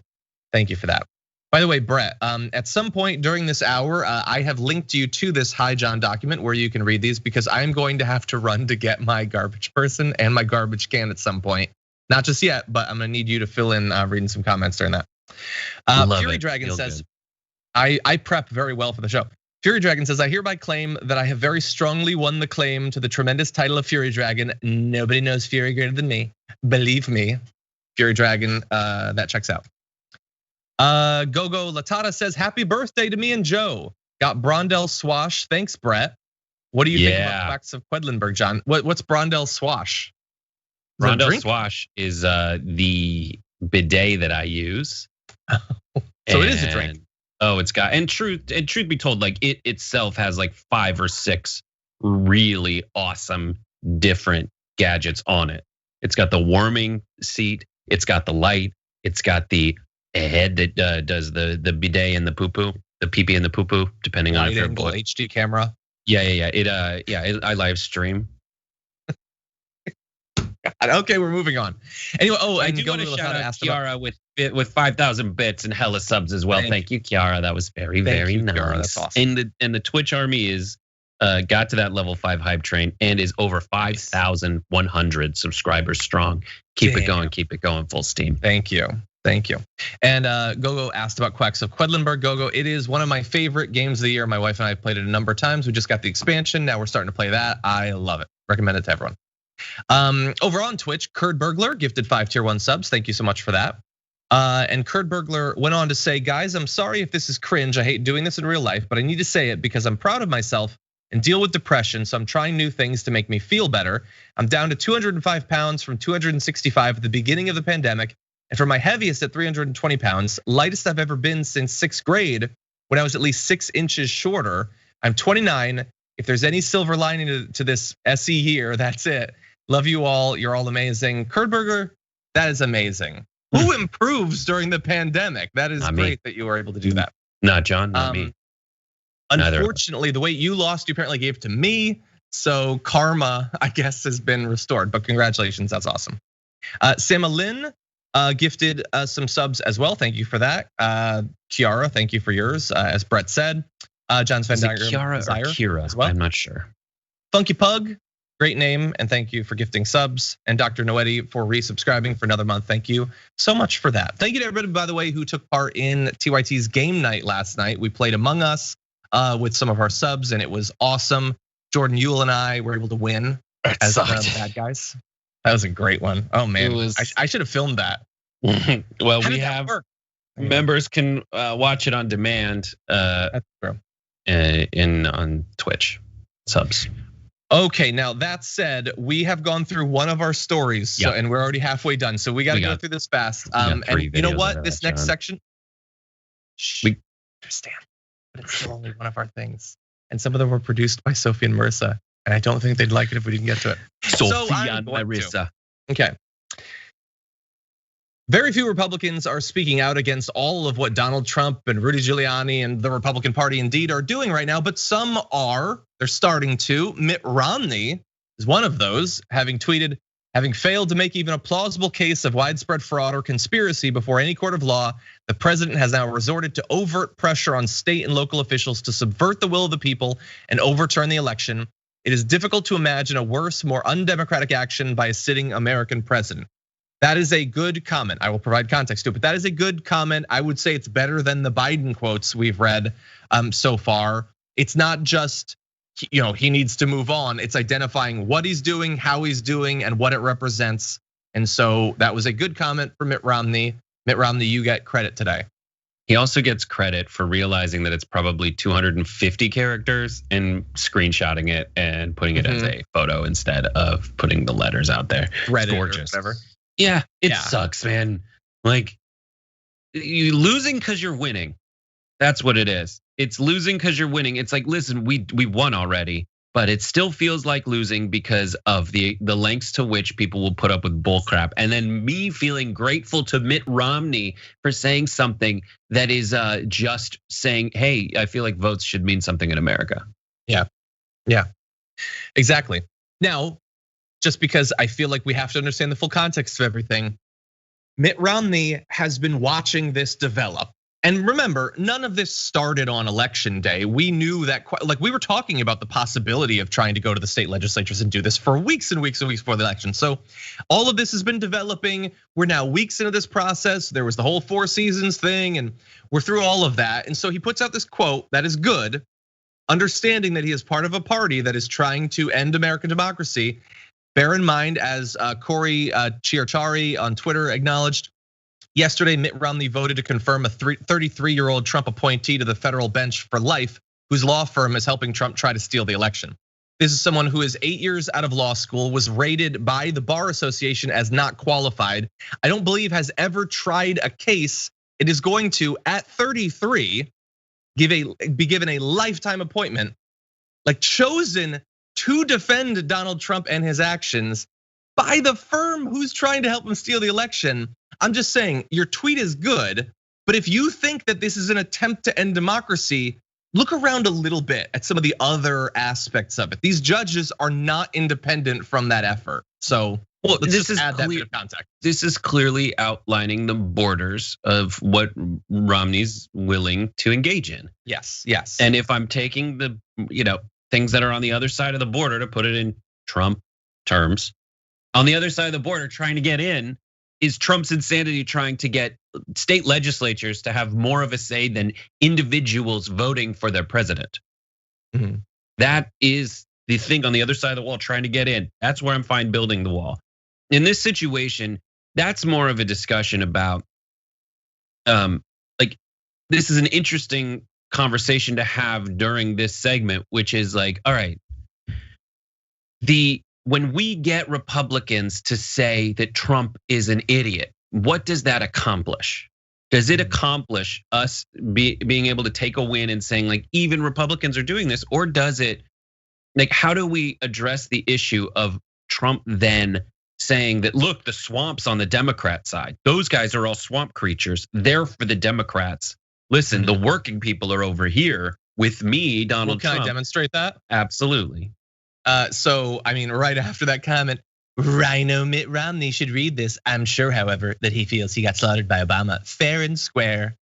Thank you for that. By the way, Brett, at some point during this hour, I have linked you to this Hi John document where you can read these because I'm going to have to run to get my garbage person and my garbage can at some point. Not just yet, but I'm gonna need you to fill in reading some comments during that. Fury Dragon says, I prep very well for the show. Fury Dragon says, I hereby claim that I have very strongly won the claim to the tremendous title of Fury Dragon. Nobody knows Fury greater than me. Believe me, Fury Dragon, that checks out. Gogo Latata says, happy birthday to me and Joe. Got Brondell Swash. Thanks, Brett. What do you think about Quacks of Quedlinburg, John? What's Brondell Swash? Brondell Swash is the bidet that I use. So it is a drink. Oh, it's got, and truth be told, like it itself has like 5 or 6 really awesome different gadgets on it. It's got the warming seat, it's got the light, it's got the head that does the bidet and the poo-poo, the pee-pee and the poo-poo, depending on if you're HD camera. Yeah. I live stream. Okay, we're moving on. Anyway, I do want to shout out Kiara with 5,000 bits and hella subs as well. Thank you, Kiara. That was very nice. Kiara, that's awesome. And the Twitch army is got to that level 5 hype train and is over 5,100 subscribers strong. Keep it going, full steam. Thank you. And Gogo asked about Quacks of Quedlinburg. Gogo, it is one of my favorite games of the year. My wife and I have played it a number of times. We just got the expansion. Now we're starting to play that. I love it. Recommend it to everyone. Over on Twitch, Kurd Burglar gifted 5 tier 1 subs. Thank you so much for that. And Kurd Burglar went on to say, guys, I'm sorry if this is cringe. I hate doing this in real life, but I need to say it because I'm proud of myself and deal with depression. So I'm trying new things to make me feel better. I'm down to 205 pounds from 265 at the beginning of the pandemic And for my heaviest at 320 pounds, lightest I've ever been since 6th grade when I was at least 6 inches shorter. I'm 29. If there's any silver lining to this SE year, that's it. Love you all. You're all amazing. Kurdberger, that is amazing. Who improves during the pandemic? That is great that you were able to do that. Not John, not me. Unfortunately, the way you lost, you apparently gave to me. So karma, I guess, has been restored. But congratulations, that's awesome. Sama Lynn gifted some subs as well. Thank you for that. Kiara, thank you for yours. As Brett said, John Sven Kiara or Kira as well? I'm not sure. Funky Pug, great name, and thank you for gifting subs. And Dr. Noetti for resubscribing for another month. Thank you so much for that. Thank you to everybody, by the way, who took part in TYT's game night last night. We played Among Us with some of our subs, and it was awesome. Jordan Yule and I were able to win as the bad guys. That was a great one. Oh man, I should have filmed that. Well, we have members can watch it on demand. That's true. On Twitch subs. Okay, now that said, we have gone through one of our stories, and we're already halfway done. So we got to go through this fast. And you know what? This next section, we understand, but it's still only one of our things. And some of them were produced by Sophie and Marissa, and I don't think they'd like it if we didn't get to it. Sophie and Marissa. Okay. Very few Republicans are speaking out against all of what Donald Trump and Rudy Giuliani and the Republican Party indeed are doing right now, but some are. They're starting to. Mitt Romney is one of those, having tweeted, having failed to make even a plausible case of widespread fraud or conspiracy before any court of law, the president has now resorted to overt pressure on state and local officials to subvert the will of the people and overturn the election. It is difficult to imagine a worse, more undemocratic action by a sitting American president. That is a good comment. I will provide context to it, but that is a good comment. I would say it's better than the Biden quotes we've read so far. It's not just, he needs to move on. It's identifying what he's doing, how he's doing, and what it represents. And so that was a good comment for Mitt Romney. Mitt Romney, you get credit today. He also gets credit for realizing that it's probably 250 characters and screenshotting it and putting it as a photo instead of putting the letters out there. Reddit, gorgeous. Or whatever. Yeah, it sucks, man. Like, you losing because you're winning. That's what it is. It's losing because you're winning. It's like, listen, we won already, but it still feels like losing because of the lengths to which people will put up with bullcrap. And then me feeling grateful to Mitt Romney for saying something that is just saying, hey, I feel like votes should mean something in America. Yeah, exactly. Now, just because I feel like we have to understand the full context of everything, Mitt Romney has been watching this develop. And remember, none of this started on election day. We knew that, like we were talking about the possibility of trying to go to the state legislatures and do this for weeks and weeks and weeks before the election. So all of this has been developing. We're now weeks into this process. There was the whole 4 seasons thing, and we're through all of that. And so he puts out this quote that is good, understanding that he is part of a party that is trying to end American democracy. Bear in mind, as Corey Chiarchari on Twitter acknowledged, yesterday Mitt Romney voted to confirm a 33-year-old Trump appointee to the federal bench for life, whose law firm is helping Trump try to steal the election. This is someone who is 8 years out of law school, was rated by the Bar Association as not qualified. I don't believe has ever tried a case. It is going to, at 33, be given a lifetime appointment, like chosen to defend Donald Trump and his actions by the firm who's trying to help him steal the election. I'm just saying, your tweet is good, but if you think that this is an attempt to end democracy, look around a little bit at some of the other aspects of it. These judges are not independent from that effort. So let's just add that bit of context. This is clearly outlining the borders of what Romney's willing to engage in. Yes. And if I'm taking the, things that are on the other side of the border, to put it in Trump terms, on the other side of the border trying to get in is Trump's insanity trying to get state legislatures to have more of a say than individuals voting for their president. That is the thing on the other side of the wall trying to get in. That's where I'm fine building the wall. In this situation, that's more of a discussion about, like, this is an interesting conversation to have during this segment, which is like, all right, when we get Republicans to say that Trump is an idiot, what does that accomplish? Does it accomplish us being able to take a win and saying like even Republicans are doing this, or does it like how do we address the issue of Trump then saying that look, the swamp's on the Democrat side. Those guys are all swamp creatures. They're for the Democrats. Listen, the working people are over here with me, Donald Trump. Can I demonstrate that? Absolutely. So, I mean, right after that comment, Rhino Mitt Romney should read this. I'm sure, however, that he feels he got slaughtered by Obama fair and square.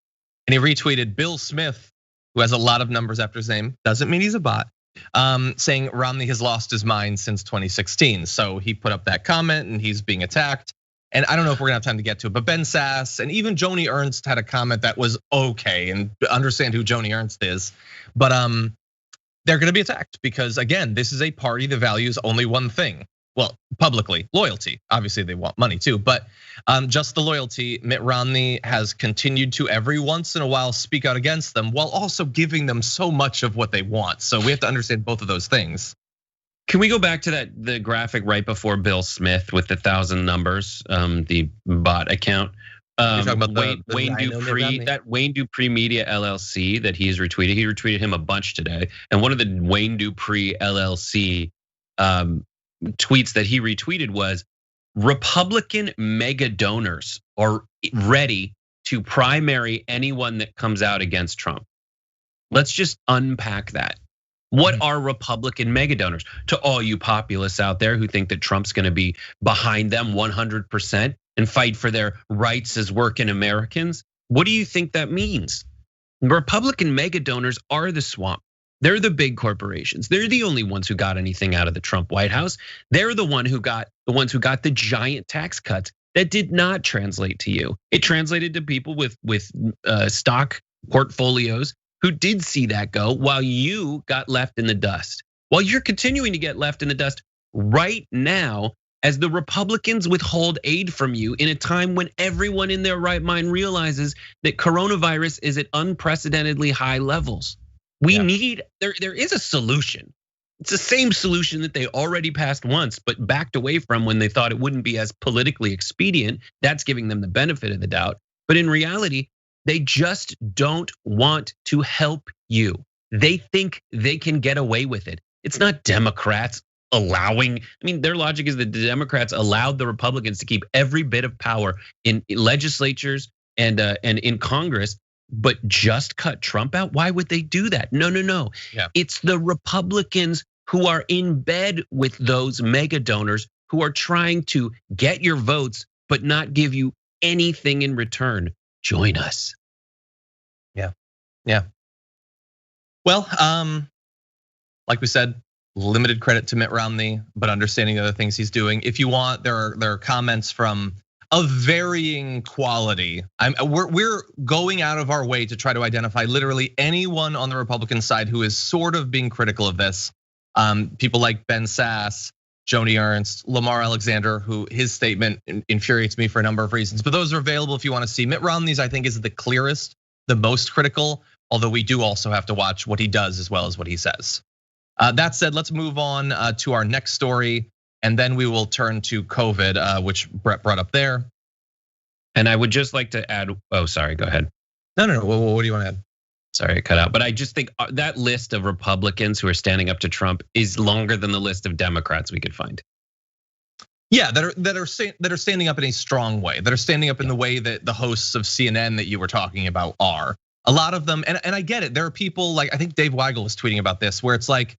And he retweeted Bill Smith, who has a lot of numbers after his name, doesn't mean he's a bot, saying Romney has lost his mind since 2016. So he put up that comment and he's being attacked. And I don't know if we're gonna have time to get to it, but Ben Sass and even Joni Ernst had a comment that was okay, and understand who Joni Ernst is. But they're gonna be attacked because again, this is a party that values only one thing. Well, publicly, loyalty. Obviously, they want money too, but just the loyalty. Mitt Romney has continued to every once in a while speak out against them while also giving them so much of what they want. So we have to understand both of those things. Can we go back to the graphic right before Bill Smith with the 1,000 numbers, the bot account? You're talking about Wayne Dupree, that Wayne Dupree Media LLC that he's retweeted. He retweeted him a bunch today, and one of the Wayne Dupree LLC tweets that he retweeted was Republican mega donors are ready to primary anyone that comes out against Trump. Let's just unpack that. What are Republican mega donors? To all you populists out there who think that Trump's gonna be behind them 100% and fight for their rights as working Americans, what do you think that means? Republican mega donors are the swamp. They're the big corporations. They're the only ones who got anything out of the Trump White House. They're the ones who got the giant tax cuts that did not translate to you. It translated to people with stock portfolios who did see that go, while you got left in the dust. While you're continuing to get left in the dust right now, as the Republicans withhold aid from you in a time when everyone in their right mind realizes that coronavirus is at unprecedentedly high levels. We need, there is a solution. It's the same solution that they already passed once, but backed away from when they thought it wouldn't be as politically expedient. That's giving them the benefit of the doubt. But in reality, they just don't want to help you. They think they can get away with it. It's not Democrats allowing, I mean, their logic is that the Democrats allowed the Republicans to keep every bit of power in legislatures and in Congress, but just cut Trump out. Why would they do that? No. Yeah. It's the Republicans who are in bed with those mega donors who are trying to get your votes, but not give you anything in return. Join us. Yeah. Well, like we said, limited credit to Mitt Romney, but understanding the other things he's doing. If you want, there are comments from of varying quality. We're going out of our way to try to identify literally anyone on the Republican side who is sort of being critical of this. People like Ben Sass, Joni Ernst, Lamar Alexander, who his statement infuriates me for a number of reasons. But those are available if you want to see. Mitt Romney's, I think, is the clearest, the most critical. Although we do also have to watch what he does as well as what he says. That said, let's move on to our next story, and then we will turn to COVID, which Brett brought up there. And I would just like to add, oh, sorry, go ahead. No. What do you want to add? Sorry, I cut out. But I just think that list of Republicans who are standing up to Trump is longer than the list of Democrats we could find. Yeah, that are standing up in a strong way, that are standing up in the way that the hosts of CNN that you were talking about are. A lot of them, and I get it. There are people like, I think Dave Weigel was tweeting about this, where it's like,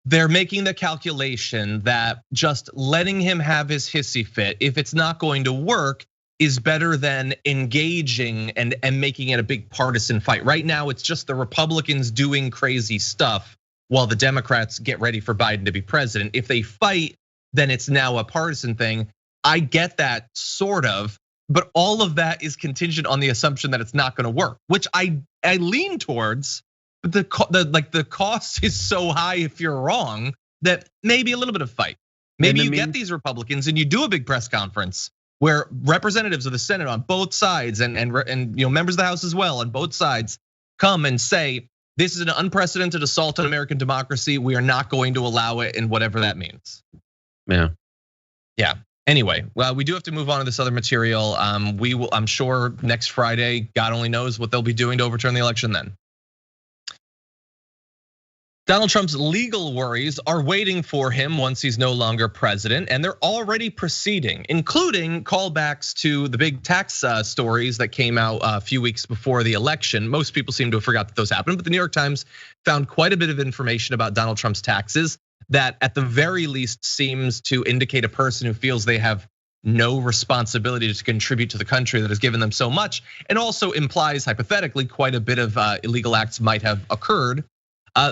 they're making the calculation that just letting him have his hissy fit, if it's not going to work, is better than engaging and making it a big partisan fight. Right now, it's just the Republicans doing crazy stuff while the Democrats get ready for Biden to be president. If they fight, then it's now a partisan thing. I get that sort of, but all of that is contingent on the assumption that it's not gonna work, which I lean towards. But the cost is so high if you're wrong that maybe a little bit of fight. Maybe you get these Republicans and you do a big press conference where representatives of the Senate on both sides and members of the House as well on both sides come and say, this is an unprecedented assault on American democracy. We are not going to allow it, and whatever that means. Yeah. Yeah. Anyway, well, we do have to move on to this other material. We will, I'm sure next Friday, God only knows what they'll be doing to overturn the election then. Donald Trump's legal worries are waiting for him once he's no longer president, and they're already proceeding, including callbacks to the big tax stories that came out a few weeks before the election. Most people seem to have forgot that those happened, but the New York Times found quite a bit of information about Donald Trump's taxes that at the very least seems to indicate a person who feels they have no responsibility to contribute to the country that has given them so much, and also implies hypothetically quite a bit of illegal acts might have occurred.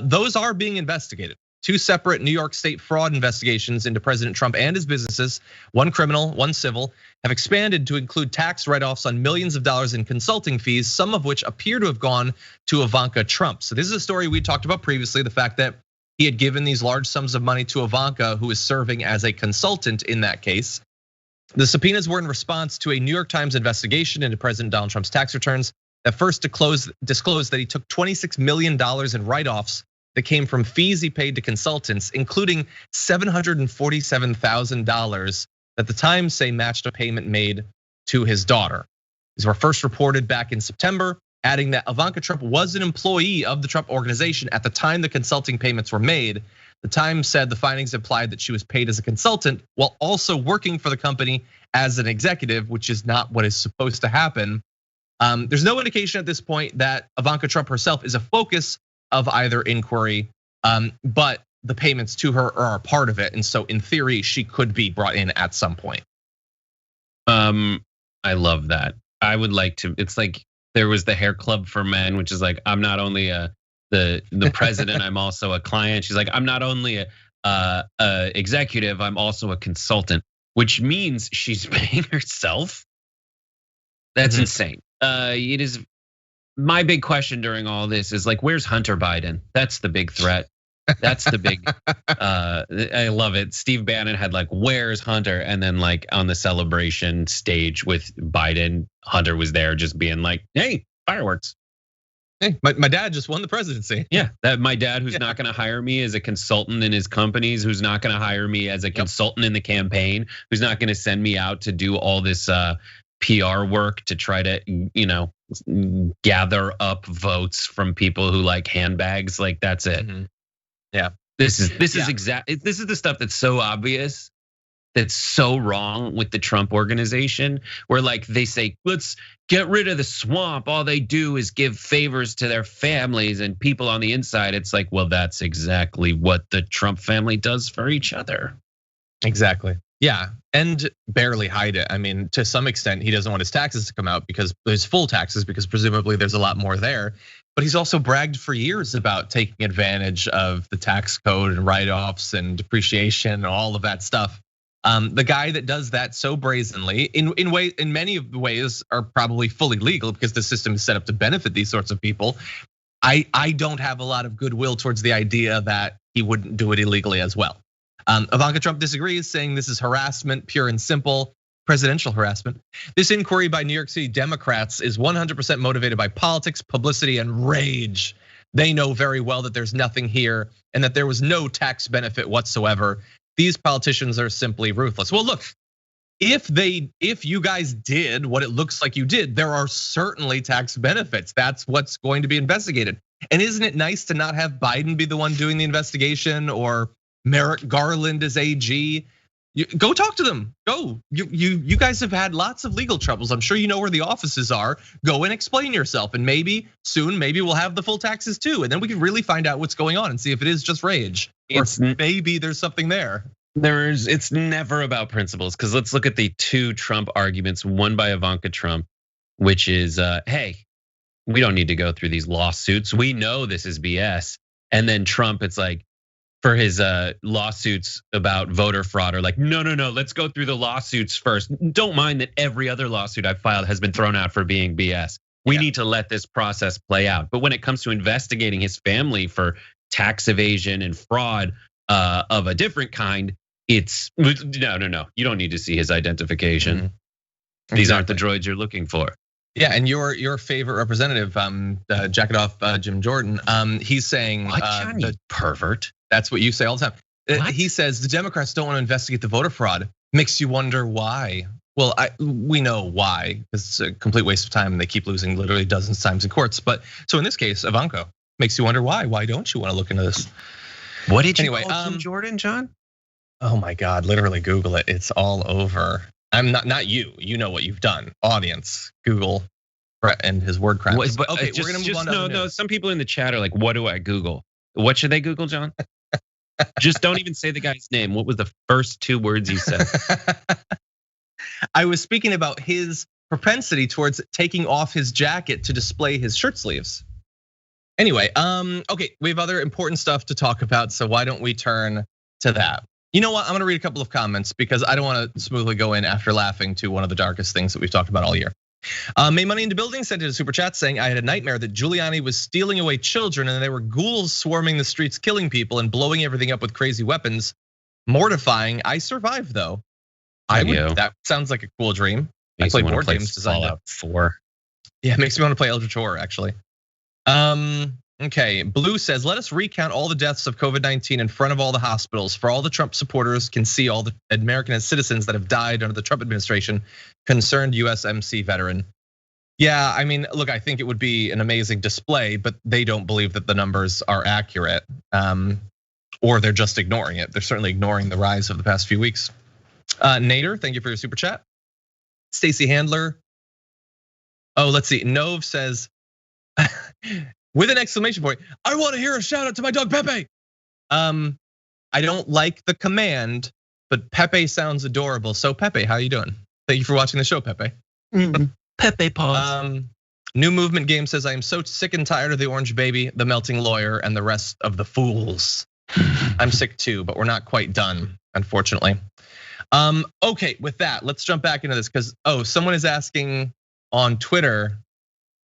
Those are being investigated. 2 separate New York State fraud investigations into President Trump and his businesses, one criminal, one civil, have expanded to include tax write-offs on millions of dollars in consulting fees, some of which appear to have gone to Ivanka Trump. So this is a story we talked about previously, the fact that he had given these large sums of money to Ivanka, who is serving as a consultant in that case. The subpoenas were in response to a New York Times investigation into President Donald Trump's tax returns that first disclosed that he took $26 million in write-offs that came from fees he paid to consultants, including $747,000 that the Times say matched a payment made to his daughter. These were first reported back in September, adding that Ivanka Trump was an employee of the Trump organization at the time the consulting payments were made. The Times said the findings implied that she was paid as a consultant while also working for the company as an executive, which is not what is supposed to happen. There's no indication at this point that Ivanka Trump herself is a focus of either inquiry, but the payments to her are a part of it. And so in theory, she could be brought in at some point. I love that. I would like to, it's like there was the hair club for men, which is like, I'm not only the president, I'm also a client. She's like, I'm not only a executive, I'm also a consultant, which means she's paying herself. That's insane. It is my big question during all this is like, where's Hunter Biden? That's the big threat. That's the big, I love it. Steve Bannon had like, where's Hunter? And then like on the celebration stage with Biden, Hunter was there just being like, hey, fireworks. Hey, my dad just won the presidency. Yeah, that my dad who's not gonna hire me as a consultant in his companies, who's not gonna hire me as a consultant in the campaign, who's not gonna send me out to do all this PR work to try to, gather up votes from people who like handbags. Like that's it. Yeah, this is the stuff that's so obvious, that's so wrong with the Trump organization, where like they say, let's get rid of the swamp. All they do is give favors to their families and people on the inside. It's like, well, that's exactly what the Trump family does for each other. Exactly. Yeah, and barely hide it. I mean, to some extent, he doesn't want his taxes to come out because there's full taxes, because presumably there's a lot more there. But he's also bragged for years about taking advantage of the tax code and write-offs and depreciation and all of that stuff. The guy that does that so brazenly, in many of the ways, are probably fully legal because the system is set up to benefit these sorts of people. I don't have a lot of goodwill towards the idea that he wouldn't do it illegally as well. Ivanka Trump disagrees, saying this is harassment, pure and simple, presidential harassment. This inquiry by New York City Democrats is 100% motivated by politics, publicity, and rage. They know very well that there's nothing here and that there was no tax benefit whatsoever. These politicians are simply ruthless. Well, look, if you guys did what it looks like you did, there are certainly tax benefits. That's what's going to be investigated. And isn't it nice to not have Biden be the one doing the investigation or Merrick Garland as AG? Go talk to them. Go. You guys have had lots of legal troubles. I'm sure you know where the offices are. Go and explain yourself. And maybe soon, maybe we'll have the full taxes too. And then we can really find out what's going on and see if it is just rage or maybe there's something there. It's never about principles, because let's look at the 2 Trump arguments, one by Ivanka Trump, which is, hey, we don't need to go through these lawsuits. We know this is BS. And then Trump, it's like, for his lawsuits about voter fraud are like, no, let's go through the lawsuits first. Don't mind that every other lawsuit I've filed has been thrown out for being BS. We need to let this process play out. But when it comes to investigating his family for tax evasion and fraud of a different kind, it's no. You don't need to see his identification. These aren't the droids you're looking for. Yeah, and your favorite representative, jacket off Jim Jordan, he's saying, what, John, you pervert? That's what you say all the time. What? He says the Democrats don't want to investigate the voter fraud Makes you wonder why. Well, we know why. It's a complete waste of time and they keep losing literally dozens of times in courts. But so in this case, Ivanka, makes you wonder why. Why don't you want to look into this? What did you call Jim Jordan, John? Oh my God, literally Google it. It's all over. I'm not you. You know what you've done. Audience, Google Brett and his word crap. But okay, we're gonna move on. No. Some people in the chat are like, "What do I Google? What should they Google, John?" Just don't even say the guy's name. What was the first 2 words you said? I was speaking about his propensity towards taking off his jacket to display his shirt sleeves. Anyway, okay, we have other important stuff to talk about, so why don't we turn to that? You know what? I'm gonna read a couple of comments because I don't want to smoothly go in after laughing to one of the darkest things that we've talked about all year. May Money in the Building sent in a super chat saying, I had a nightmare that Giuliani was stealing away children and there were ghouls swarming the streets, killing people and blowing everything up with crazy weapons. Mortifying. I survived though. That sounds like a cool dream. I play board games designed up. 4. Yeah, it makes me want to play Eldritch Horror actually. Okay, Blue says, let us recount all the deaths of COVID-19 in front of all the hospitals for all the Trump supporters can see all the American citizens that have died under the Trump administration, concerned USMC veteran. Yeah, I mean, look, I think it would be an amazing display, but they don't believe that the numbers are accurate, or they're just ignoring it. They're certainly ignoring the rise of the past few weeks. Nader, thank you for your super chat. Stacy Handler. Oh, let's see, Nove says, with an exclamation point, I want to hear a shout out to my dog Pepe. I don't like the command, but Pepe sounds adorable. So Pepe, how you doing? Thank you for watching the show, Pepe. Pepe pause. New Movement Game says, I am so sick and tired of the orange baby, the melting lawyer, and the rest of the fools. I'm sick too, but we're not quite done, unfortunately. Okay, with that, let's jump back into this because, someone is asking on Twitter,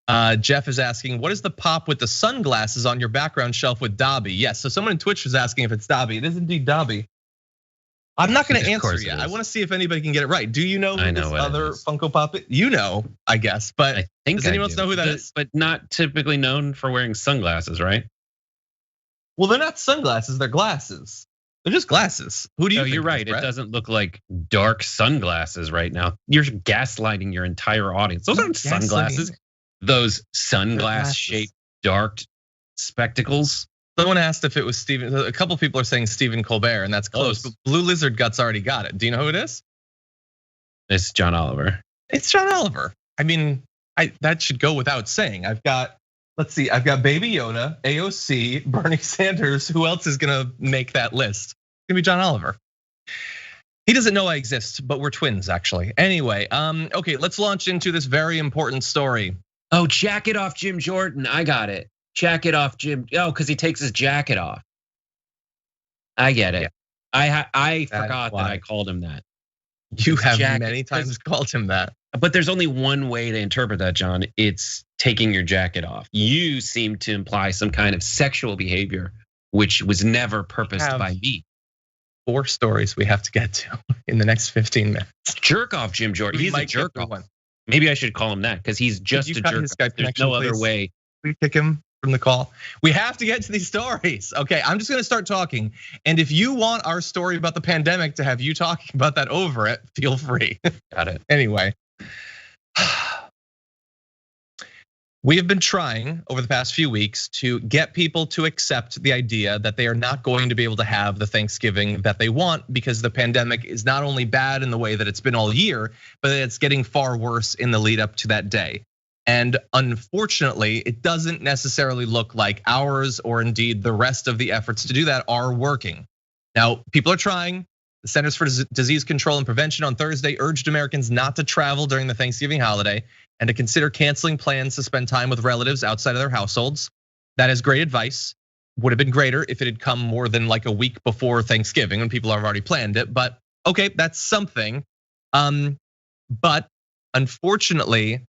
Jeff is asking, what is the pop with the sunglasses on your background shelf with Dobby? Yes, so someone in Twitch was asking if it's Dobby. It is indeed Dobby. I'm not gonna answer yet. I wanna see if anybody can get it right. Do you know who this other Funko Pop is? You know, I guess, but does anyone else know who that is? But not typically known for wearing sunglasses, right? Well, they're not sunglasses, they're glasses. They're just glasses. Who do you think? You're right, it doesn't look like dark sunglasses right now. You're gaslighting your entire audience. Those aren't sunglasses. Those sunglass shaped dark spectacles. Someone asked if it was Stephen. A couple people are saying Stephen Colbert, and that's close. But Blue Lizard Guts already got it. Do you know who it is? It's John Oliver. It's John Oliver. I mean, that should go without saying. I've got Baby Yoda, AOC, Bernie Sanders. Who else is gonna make that list? It's gonna be John Oliver. He doesn't know I exist, but we're twins actually. Anyway, okay, let's launch into this very important story. Oh, jacket off Jim Jordan. I got it. Jacket off Jim. Oh, because he takes his jacket off. I get it. Yeah. I forgot that I called him that. You have many times called him that. But there's only one way to interpret that, John. It's taking your jacket off. You seem to imply some kind of sexual behavior, which was never purposed by me. 4 stories we have to get to in the next 15 minutes. Jerk off Jim Jordan. He's a jerk off. Maybe I should call him that because he's just a jerk off. There's no other way. We kick him from the call. We have to get to these stories. Okay, I'm just gonna start talking. And if you want our story about the pandemic to have you talking about that over it, feel free. Got it. Anyway. We have been trying over the past few weeks to get people to accept the idea that they are not going to be able to have the Thanksgiving that they want because the pandemic is not only bad in the way that it's been all year, but it's getting far worse in the lead up to that day. And unfortunately, it doesn't necessarily look like ours or indeed the rest of the efforts to do that are working. Now, people are trying. The Centers for Disease Control and Prevention on Thursday urged Americans not to travel during the Thanksgiving holiday and to consider canceling plans to spend time with relatives outside of their households. That is great advice. Would have been greater if it had come more than like a week before Thanksgiving when people have already planned it, but okay, that's something. But unfortunately,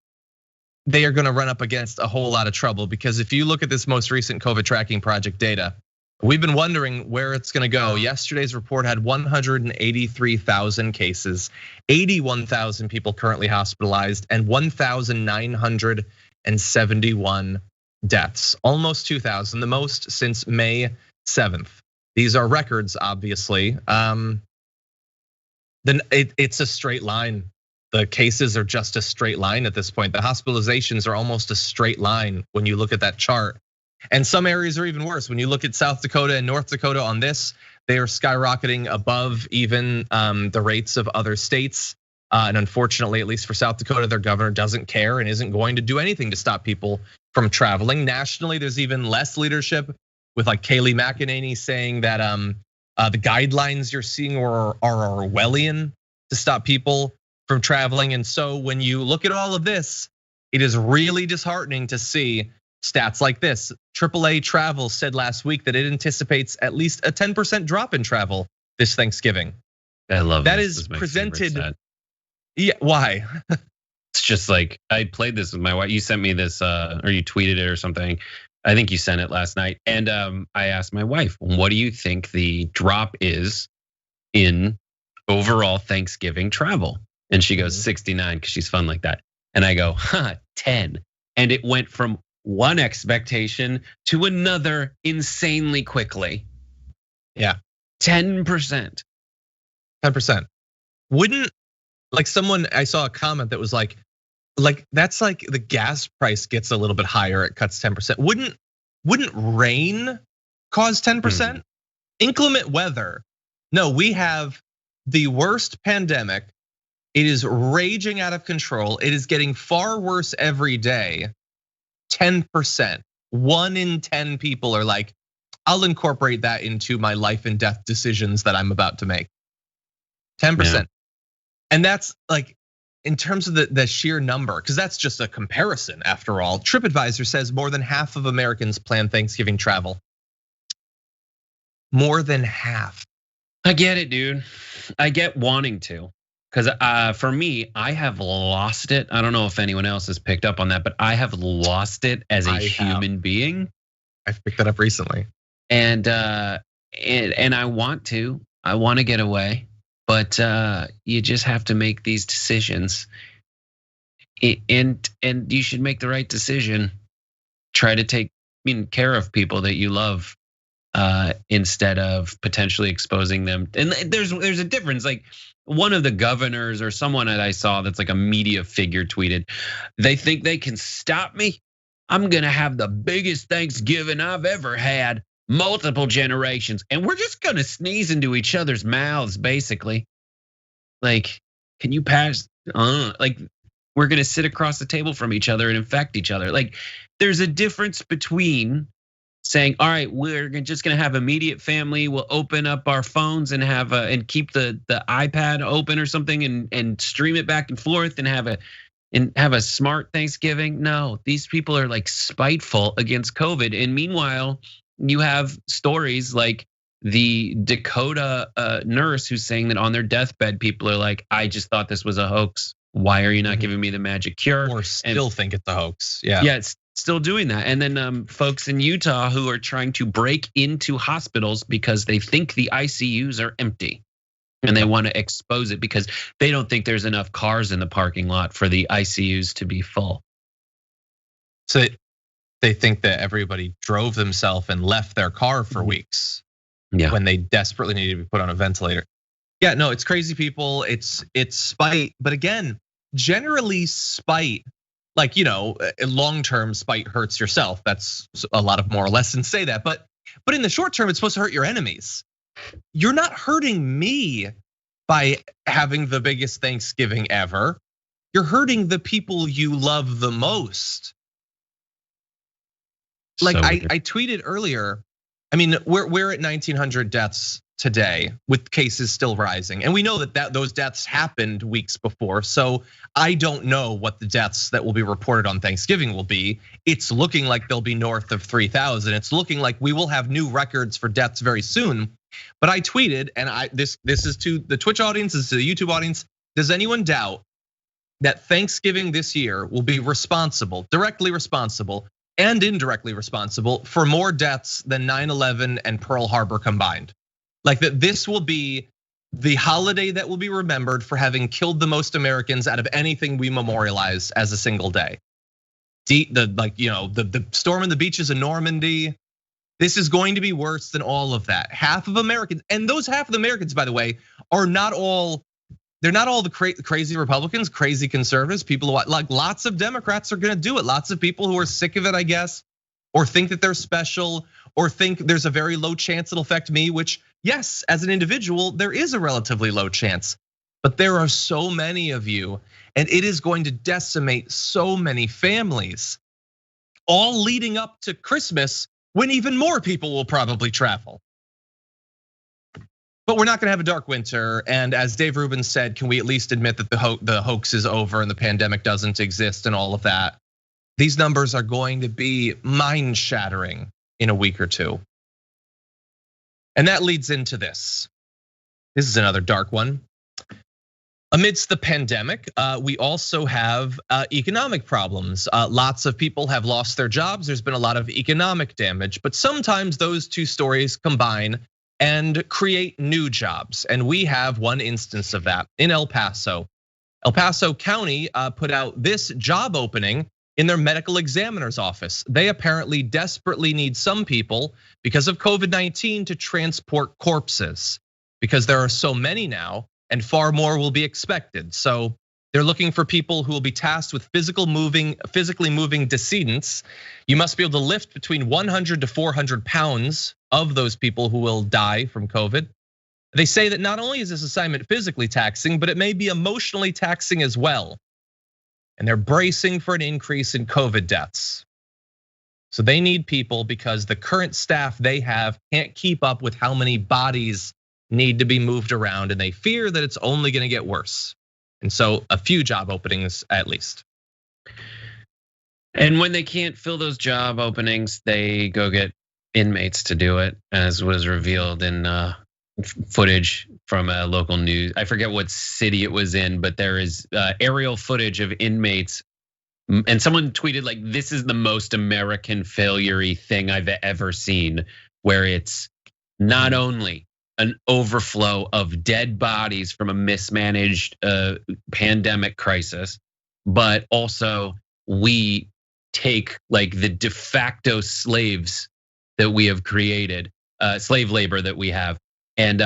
they are gonna run up against a whole lot of trouble because if you look at this most recent COVID tracking project data, we've been wondering where it's gonna go. Yesterday's report had 183,000 cases, 81,000 people currently hospitalized, and 1,971 deaths, almost 2,000, the most since May 7th. These are records, obviously. then it's a straight line. The cases are just a straight line at this point. The hospitalizations are almost a straight line when you look at that chart. And some areas are even worse. When you look at South Dakota and North Dakota on this, they are skyrocketing above even the rates of other states. And unfortunately, at least for South Dakota, their governor doesn't care and isn't going to do anything to stop people from traveling. Nationally, there's even less leadership, with like Kayleigh McEnany saying that the guidelines you're seeing are Orwellian to stop people from traveling. And so when you look at all of this, it is really disheartening to see stats like this. AAA Travel said last week that it anticipates at least a 10% drop in travel this Thanksgiving. I love that. This Is my presented. favorite Yeah, why? It's just like, I played this with my wife. You sent me this, or you tweeted it or something. I think you sent it last night. And I asked my wife, what do you think the drop is in overall Thanksgiving travel? And she goes 69, because she's fun like that. And I go, 10. And it went from one expectation to another insanely quickly. Yeah. 10%. 10%. Wouldn't, like, someone, I saw a comment that was like that's like the gas price gets a little bit higher, it cuts 10%. Wouldn't rain cause 10%? Inclement weather. No, we have the worst pandemic. It is raging out of control. It is getting far worse every day. 10%. 1 in 10 people are like, I'll incorporate that into my life and death decisions that I'm about to make. 10%. Yeah. And that's like, in terms of the sheer number, because that's just a comparison after all. TripAdvisor says more than half of Americans plan Thanksgiving travel. More than half. I get it, dude. I get wanting to. Because for me, I have lost it. I don't know if anyone else has picked up on that, but I have lost it as a human being. I've picked that up recently. And I want to. I want to get away. But you just have to make these decisions. And you should make the right decision. Try to take care of people that you love instead of potentially exposing them. And there's a difference. Like, one of the governors or someone that I saw that's like a media figure tweeted, they think they can stop me. I'm gonna have the biggest Thanksgiving I've ever had, multiple generations, and we're just gonna sneeze into each other's mouths, basically. Like, can you pass? Like, we're gonna sit across the table from each other and infect each other. Like, there's a difference between saying, all right, we're just gonna have immediate family. We'll open up our phones and have and keep the iPad open or something and stream it back and forth and have a smart Thanksgiving. No, these people are like spiteful against COVID. And meanwhile, you have stories like the Dakota nurse who's saying that on their deathbed, people are like, I just thought this was a hoax. Why are you not giving me the magic cure? Or still think it's a hoax. Yeah. Yeah, it's still doing that. And then folks in Utah who are trying to break into hospitals because they think the ICUs are empty. And they want to expose it because they don't think there's enough cars in the parking lot for the ICUs to be full. So they think that everybody drove themselves and left their car for weeks. Yeah. When they desperately needed to be put on a ventilator. Yeah, no, it's crazy people. It's spite. But again, generally spite, like, long-term spite hurts yourself. That's a lot of moral lessons say that. But in the short term, it's supposed to hurt your enemies. You're not hurting me by having the biggest Thanksgiving ever. You're hurting the people you love the most. Like, I tweeted earlier, I mean, we're at 1,900 deaths today with cases still rising. And we know that those deaths happened weeks before. So I don't know what the deaths that will be reported on Thanksgiving will be. It's looking like they'll be north of 3,000. It's looking like we will have new records for deaths very soon. But I tweeted, and this is to the Twitch audience, this is to the YouTube audience. Does anyone doubt that Thanksgiving this year will be responsible, directly responsible and indirectly responsible for more deaths than 9/11 and Pearl Harbor combined? Like, that this will be the holiday that will be remembered for having killed the most Americans out of anything we memorialize as a single day. The storm in the beaches of Normandy. This is going to be worse than all of that. Half of Americans, and those half of the Americans, by the way, are not all they're not all the crazy Republicans, crazy conservatives, people who like lots of Democrats are gonna do it. Lots of people who are sick of it, I guess, or think that they're special, or think there's a very low chance it'll affect me, which yes, as an individual, there is a relatively low chance. But there are so many of you, and it is going to decimate so many families, all leading up to Christmas when even more people will probably travel. But we're not gonna have a dark winter, and as Dave Rubin said, can we at least admit that the hoax is over and the pandemic doesn't exist and all of that? These numbers are going to be mind-shattering in a week or two. And that leads into this. This is another dark one. Amidst the pandemic, we also have economic problems. Lots of people have lost their jobs. There's been a lot of economic damage, but sometimes those two stories combine and create new jobs. And we have one instance of that in El Paso. El Paso County put out this job opening in their medical examiner's office. They apparently desperately need some people because of COVID-19 to transport corpses, because there are so many now and far more will be expected. So they're looking for people who will be tasked with physically moving decedents. You must be able to lift between 100 to 400 pounds of those people who will die from COVID. They say that not only is this assignment physically taxing, but it may be emotionally taxing as well. And they're bracing for an increase in COVID deaths. So they need people because the current staff they have can't keep up with how many bodies need to be moved around, and they fear that it's only gonna get worse. And so a few job openings at least. And when they can't fill those job openings, they go get inmates to do it, as was revealed in footage from a local news. I forget what city it was in, but there is aerial footage of inmates. And someone tweeted like, this is the most American failure-y thing I've ever seen, where it's not only an overflow of dead bodies from a mismanaged pandemic crisis, but also we take like the de facto slaves that we have created, slave labor that we have, and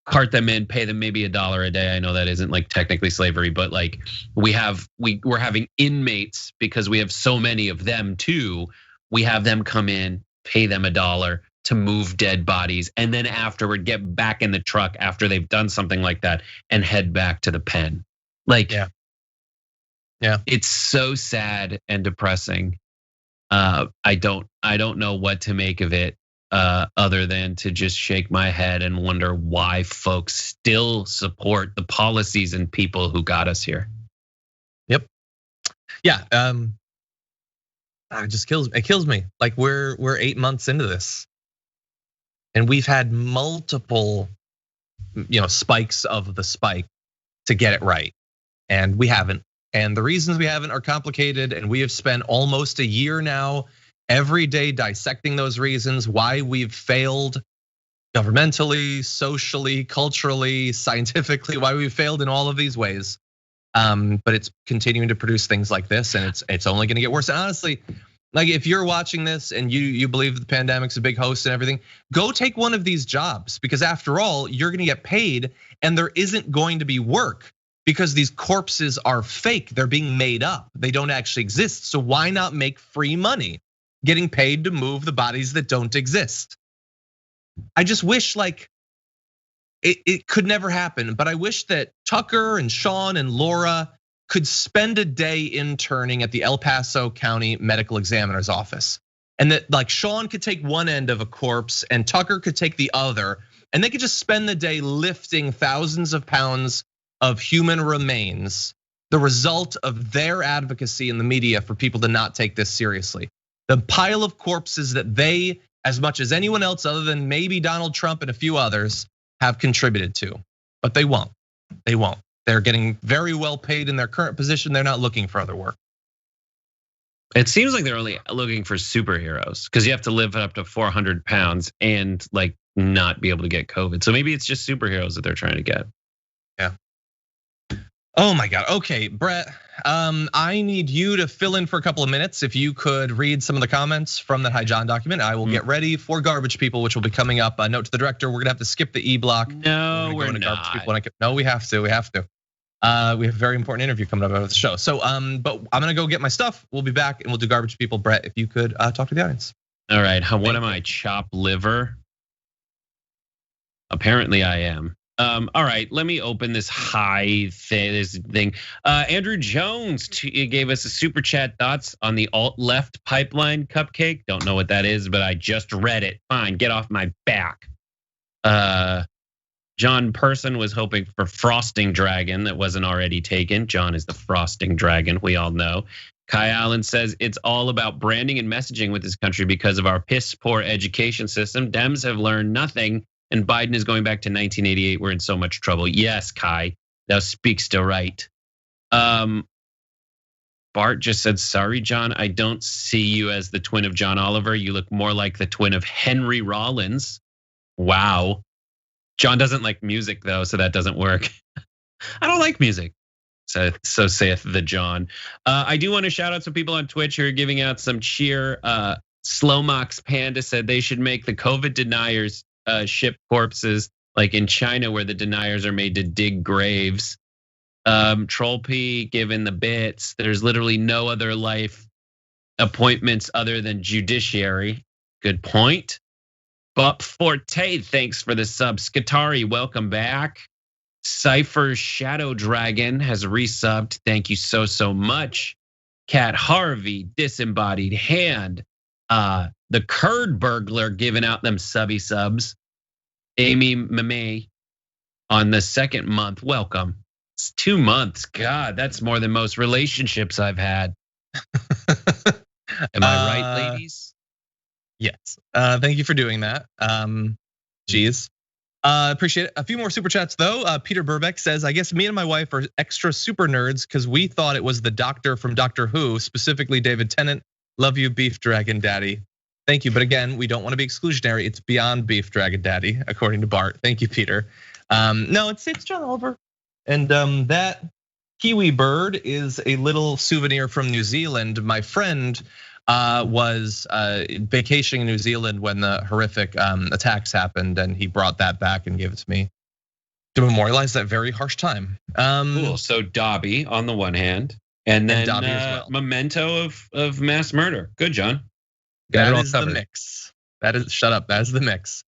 cart them in, pay them maybe $1 a day. I know that isn't like technically slavery, but like we're having inmates because we have so many of them too. We have them come in, pay them $1 to move dead bodies, and then afterward get back in the truck after they've done something like that and head back to the pen. Like, yeah, it's so sad and depressing. I don't know what to make of it, other than to just shake my head and wonder why folks still support the policies and people who got us here. Yep. Yeah. It just kills me. Like we're 8 months into this, and we've had multiple, spikes of the spike to get it right, and we haven't. And the reasons we haven't are complicated, and we have spent almost a year now every day dissecting those reasons, why we've failed governmentally, socially, culturally, scientifically, why we've failed in all of these ways. But it's continuing to produce things like this, and it's only gonna get worse. And honestly, like if you're watching this and you believe that the pandemic's a big host and everything, go take one of these jobs, because after all, you're gonna get paid and there isn't going to be work because these corpses are fake. They're being made up. They don't actually exist. So why not make free money getting paid to move the bodies that don't exist? I just wish like it could never happen, but I wish that Tucker and Sean and Laura could spend a day interning at the El Paso County Medical Examiner's office. And that like Sean could take one end of a corpse and Tucker could take the other, and they could just spend the day lifting thousands of pounds of human remains, the result of their advocacy in the media for people to not take this seriously. The pile of corpses that they, as much as anyone else other than maybe Donald Trump and a few others, have contributed to, but they won't. They won't. They're getting very well paid in their current position. They're not looking for other work. It seems like they're only looking for superheroes, because you have to live up to 400 pounds and like not be able to get COVID. So maybe it's just superheroes that they're trying to get. Yeah. Oh my God. Okay, Brett, I need you to fill in for a couple of minutes. If you could read some of the comments from the Hi John document, I will get ready for Garbage People, which will be coming up. A note to the director, we're gonna have to skip the E block. No, we're not. No, we have to. We have a very important interview coming up about the show. So, but I'm gonna go get my stuff. We'll be back and we'll do garbage people. Brett, if you could talk to the audience. All right, what am I, chopped liver? Apparently I am. All right, let me open this this thing. Andrew Jones gave us a super chat thoughts on the alt-left pipeline cupcake. Don't know what that is, but I just read it. Fine, get off my back. John Person was hoping for frosting dragon that wasn't already taken. John is the frosting dragon, we all know. Kai Allen says it's all about branding and messaging with this country because of our piss poor education system. Dems have learned nothing. And Biden is going back to 1988. We're in so much trouble. Yes, Kai, thou speaks to right. Bart just said, sorry, John, I don't see you as the twin of John Oliver. You look more like the twin of Henry Rollins. Wow. John doesn't like music though, so that doesn't work. I don't like music. So saith the John. I do want to shout out some people on Twitch who are giving out some cheer. Slowmox Panda said they should make the COVID deniers ship corpses like in China where the deniers are made to dig graves. Troll P given the bits. There's literally no other life appointments other than judiciary. Good point. Bup Forte, thanks for the sub. Skatari, welcome back. Cypher's Shadow Dragon has resubbed. Thank you so much. Cat Harvey, Disembodied Hand. The Kurd Burglar giving out them subby subs. Amy Mame on the second month. Welcome. It's 2 months. God, that's more than most relationships I've had. Am I right, ladies? Yes. Thank you for doing that. Geez. Appreciate it. A few more super chats though. Peter Burbeck says, I guess me and my wife are extra super nerds because we thought it was the doctor from Doctor Who, specifically David Tennant. Love you, Beef Dragon Daddy. Thank you, but again, we don't want to be exclusionary. It's beyond Beef Dragon Daddy, according to Bart. Thank you, Peter. No, it's John Oliver. And that kiwi bird is a little souvenir from New Zealand. My friend was vacationing in New Zealand when the horrific attacks happened, and he brought that back and gave it to me to memorialize that very harsh time. Cool. So Dobby on the one hand, and then Dobby as well. Memento of mass murder. Good, John. That is the mix. That is, shut up. That is the mix.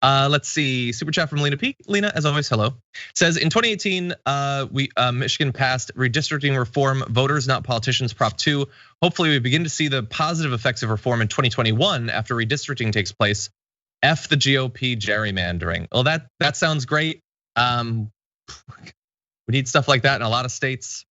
Let's see, super chat from Lena Peak. Lena, as always, hello. Says in 2018, Michigan passed redistricting reform, voters not politicians, Prop 2. Hopefully we begin to see the positive effects of reform in 2021 after redistricting takes place. F the GOP gerrymandering. Well, that sounds great. We need stuff like that in a lot of states.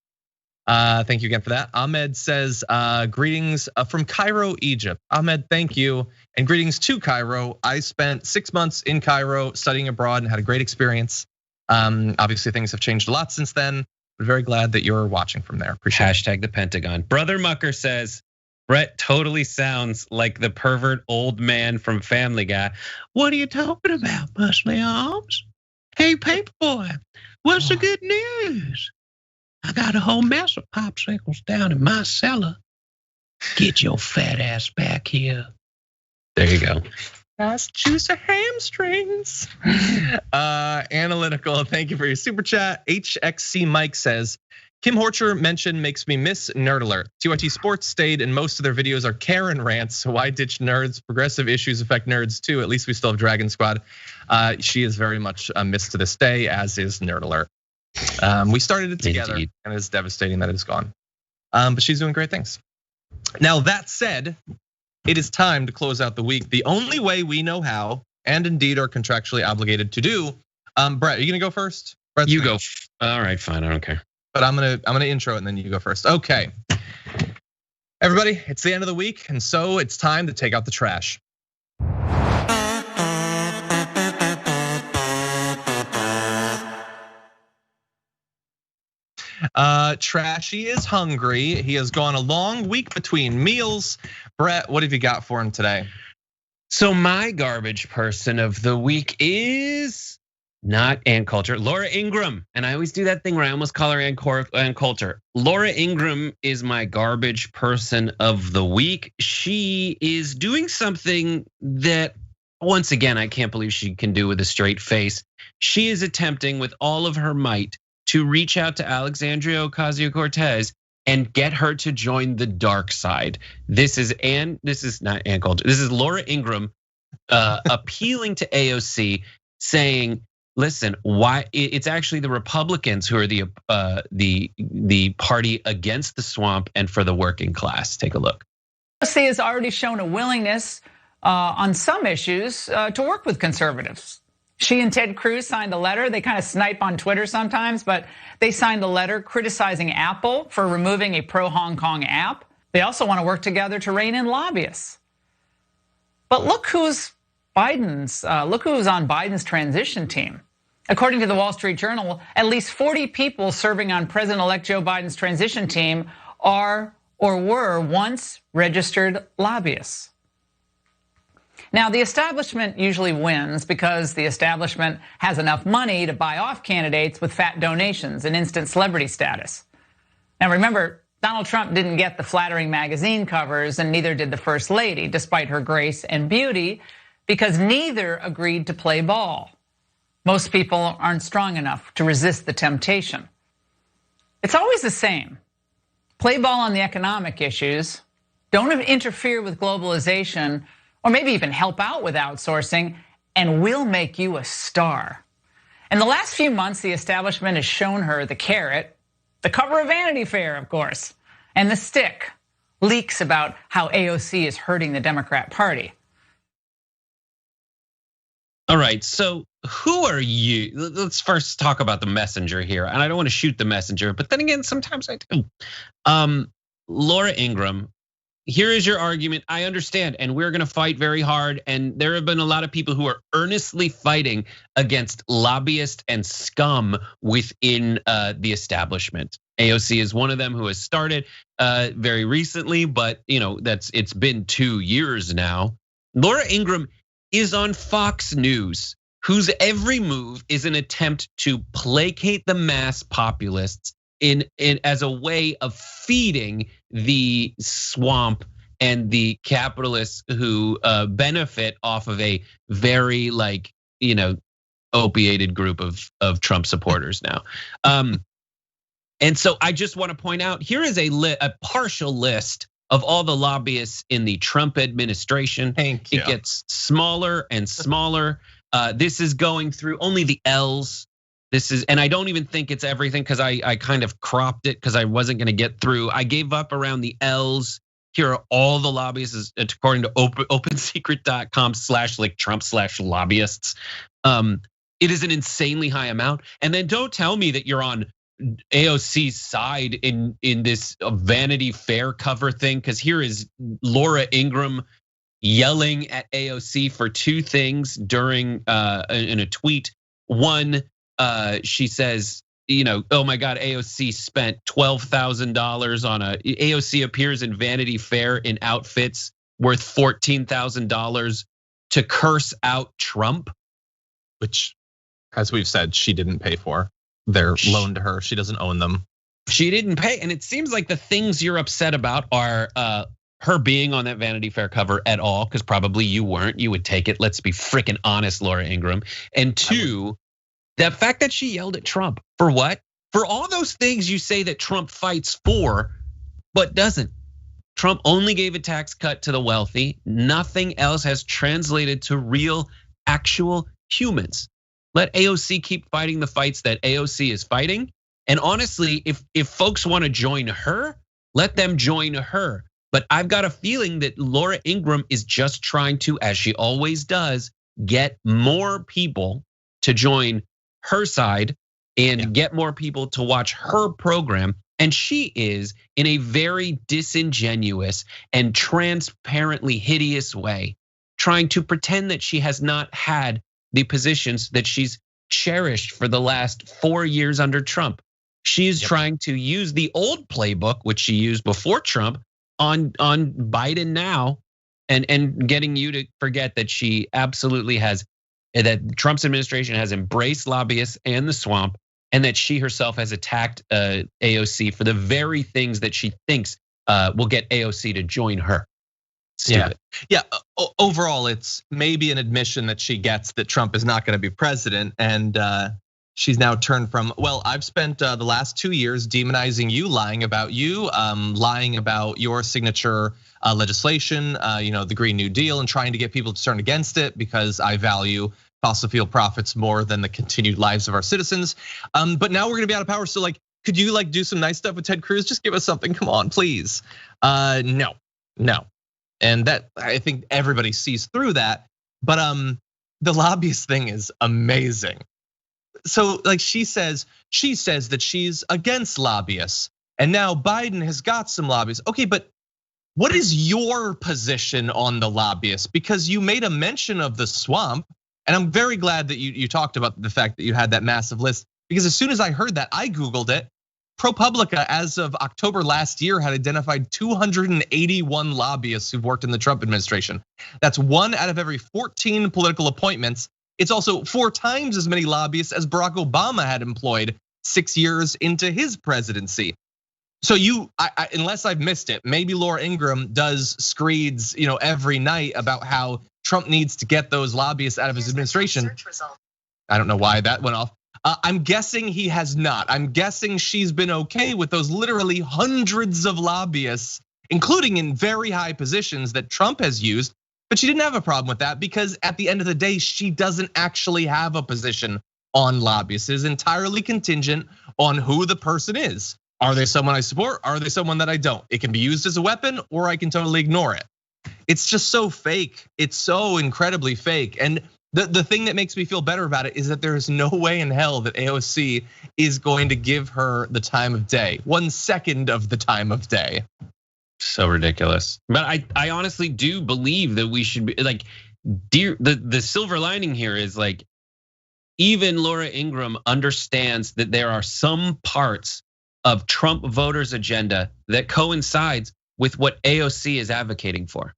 Thank you again for that. Ahmed says, greetings from Cairo, Egypt. Ahmed, thank you. And greetings to Cairo. I spent 6 months in Cairo studying abroad and had a great experience. Obviously things have changed a lot since then, but very glad that you're watching from there. Appreciate it. Hashtag the Pentagon. Brother Mucker says, Brett totally sounds like the pervert old man from Family Guy. What are you talking about, muscly arms? Hey, paperboy, what's the good news? I got a whole mess of popsicles down in my cellar. Get your fat ass back here. There you go. Nice juice of hamstrings. Analytical, thank you for your super chat. HXC Mike says, Kim Horcher mention makes me miss Nerd Alert. TYT Sports stayed and most of their videos are Karen rants, so why ditch nerds? Progressive issues affect nerds too. At least we still have Dragon Squad. She is very much missed to this day, as is Nerd Alert. We started it together, and it's devastating that it's gone. But she's doing great things. Now that said, it is time to close out the week the only way we know how, and indeed are contractually obligated to do. Brett, are you gonna go first? Brett's you go. All right, fine. I don't care. But I'm gonna intro it and then you go first. Okay, everybody, it's the end of the week, and so it's time to take out the trash. Trashy is hungry. He has gone a long week between meals. Brett, what have you got for him today? So my garbage person of the week is not Ann Coulter, Laura Ingraham. And I always do that thing where I almost call her Ann Coulter. Laura Ingraham is my garbage person of the week. She is doing something that, once again, I can't believe she can do with a straight face. She is attempting with all of her might to reach out to Alexandria Ocasio-Cortez and get her to join the dark side. This is not Ann Coulter. This is Laura Ingraham appealing to AOC, saying, listen, why it's actually the Republicans who are the party against the swamp and for the working class. Take a look. AOC has already shown a willingness on some issues to work with conservatives. She and Ted Cruz signed a letter. They kind of snipe on Twitter sometimes, but they signed a letter criticizing Apple for removing a pro-Hong Kong app. They also want to work together to rein in lobbyists. But look who's on Biden's transition team. According to the Wall Street Journal, at least 40 people serving on President-elect Joe Biden's transition team are or were once registered lobbyists. Now, the establishment usually wins because the establishment has enough money to buy off candidates with fat donations and instant celebrity status. Now, remember, Donald Trump didn't get the flattering magazine covers, and neither did the First Lady, despite her grace and beauty, because neither agreed to play ball. Most people aren't strong enough to resist the temptation. It's always the same. Play ball on the economic issues, don't interfere with globalization, or maybe even help out with outsourcing, and we'll make you a star. In the last few months, the establishment has shown her the carrot, the cover of Vanity Fair, of course, and the stick, leaks about how AOC is hurting the Democrat Party. All right, so who are you? Let's first talk about the messenger here. And I don't want to shoot the messenger, but then again, sometimes I do. Laura Ingraham, here is your argument. I understand, and we're gonna fight very hard. And there have been a lot of people who are earnestly fighting against lobbyists and scum within the establishment. AOC is one of them who has started very recently, but it's been 2 years now. Laura Ingraham is on Fox News, whose every move is an attempt to placate the mass populists in as a way of feeding the swamp and the capitalists who benefit off of a very opiated group of Trump supporters now. And so I just want to point out, here is a partial list of all the lobbyists in the Trump administration. Thank you. It gets smaller and smaller. This is going through only the L's. And I don't even think it's everything because I kind of cropped it because I wasn't going to get through. I gave up around the L's. Here are all the lobbyists according to OpenSecret.com/Trump/lobbyists. It is an insanely high amount. And then don't tell me that you're on AOC's side in this Vanity Fair cover thing, because here is Laura Ingraham yelling at AOC for two things during in a tweet. One, she says, oh my God, AOC spent $12,000 on AOC appears in Vanity Fair in outfits worth $14,000 to curse out Trump, which, as we've said, she didn't pay for. They're loaned to her. She doesn't own them. She didn't pay. And it seems like the things you're upset about are her being on that Vanity Fair cover at all, because probably you weren't. You would take it. Let's be freaking honest, Laura Ingraham. And two, the fact that she yelled at Trump for what? For all those things you say that Trump fights for, but doesn't. Trump only gave a tax cut to the wealthy. Nothing else has translated to real, actual humans. Let AOC keep fighting the fights that AOC is fighting. And honestly, if folks want to join her, let them join her. But I've got a feeling that Laura Ingraham is just trying to, as she always does, get more people to join her side and get more people to watch her program. And she is, in a very disingenuous and transparently hideous way, trying to pretend that she has not had the positions that she's cherished for the last 4 years under Trump. She is trying to use the old playbook, which she used before Trump, on Biden now, and getting you to forget that she absolutely has, that Trump's administration has embraced lobbyists and the swamp, and that she herself has attacked AOC for the very things that she thinks will get AOC to join her. Stupid. Yeah. Overall, it's maybe an admission that she gets that Trump is not going to be president, and She's now turned from, well, I've spent the last 2 years demonizing you, lying about your signature legislation, the Green New Deal, and trying to get people to turn against it because I value fossil fuel profits more than the continued lives of our citizens. But now we're gonna be out of power. So like, could you like do some nice stuff with Ted Cruz? Just give us something, come on, please. No. And that, I think everybody sees through that. But the lobbyist thing is amazing. So like she says that she's against lobbyists, and now Biden has got some lobbyists. Okay, but what is your position on the lobbyists? Because you made a mention of the swamp, and I'm very glad that you talked about the fact that you had that massive list, because as soon as I heard that, I Googled it. ProPublica, as of October last year, had identified 281 lobbyists who've worked in the Trump administration. That's 1 out of every 14 political appointments. It's also 4 times as many lobbyists as Barack Obama had employed 6 years into his presidency. So unless I've missed it, maybe Laura Ingraham does screeds, every night about how Trump needs to get those lobbyists out of his administration. I don't know why that went off. I'm guessing he has not. I'm guessing she's been okay with those literally hundreds of lobbyists, including in very high positions that Trump has used. But she didn't have a problem with that because at the end of the day, she doesn't actually have a position on lobbyists. It is entirely contingent on who the person is. Are they someone I support? Are they someone that I don't? It can be used as a weapon, or I can totally ignore it. It's just so fake. It's so incredibly fake. And the thing that makes me feel better about it is that there is no way in hell that AOC is going to give her the time of day, 1 second of the time of day. So ridiculous. But I honestly do believe that we should be like, the silver lining here is like, even Laura Ingraham understands that there are some parts of Trump voters' agenda that coincides with what AOC is advocating for.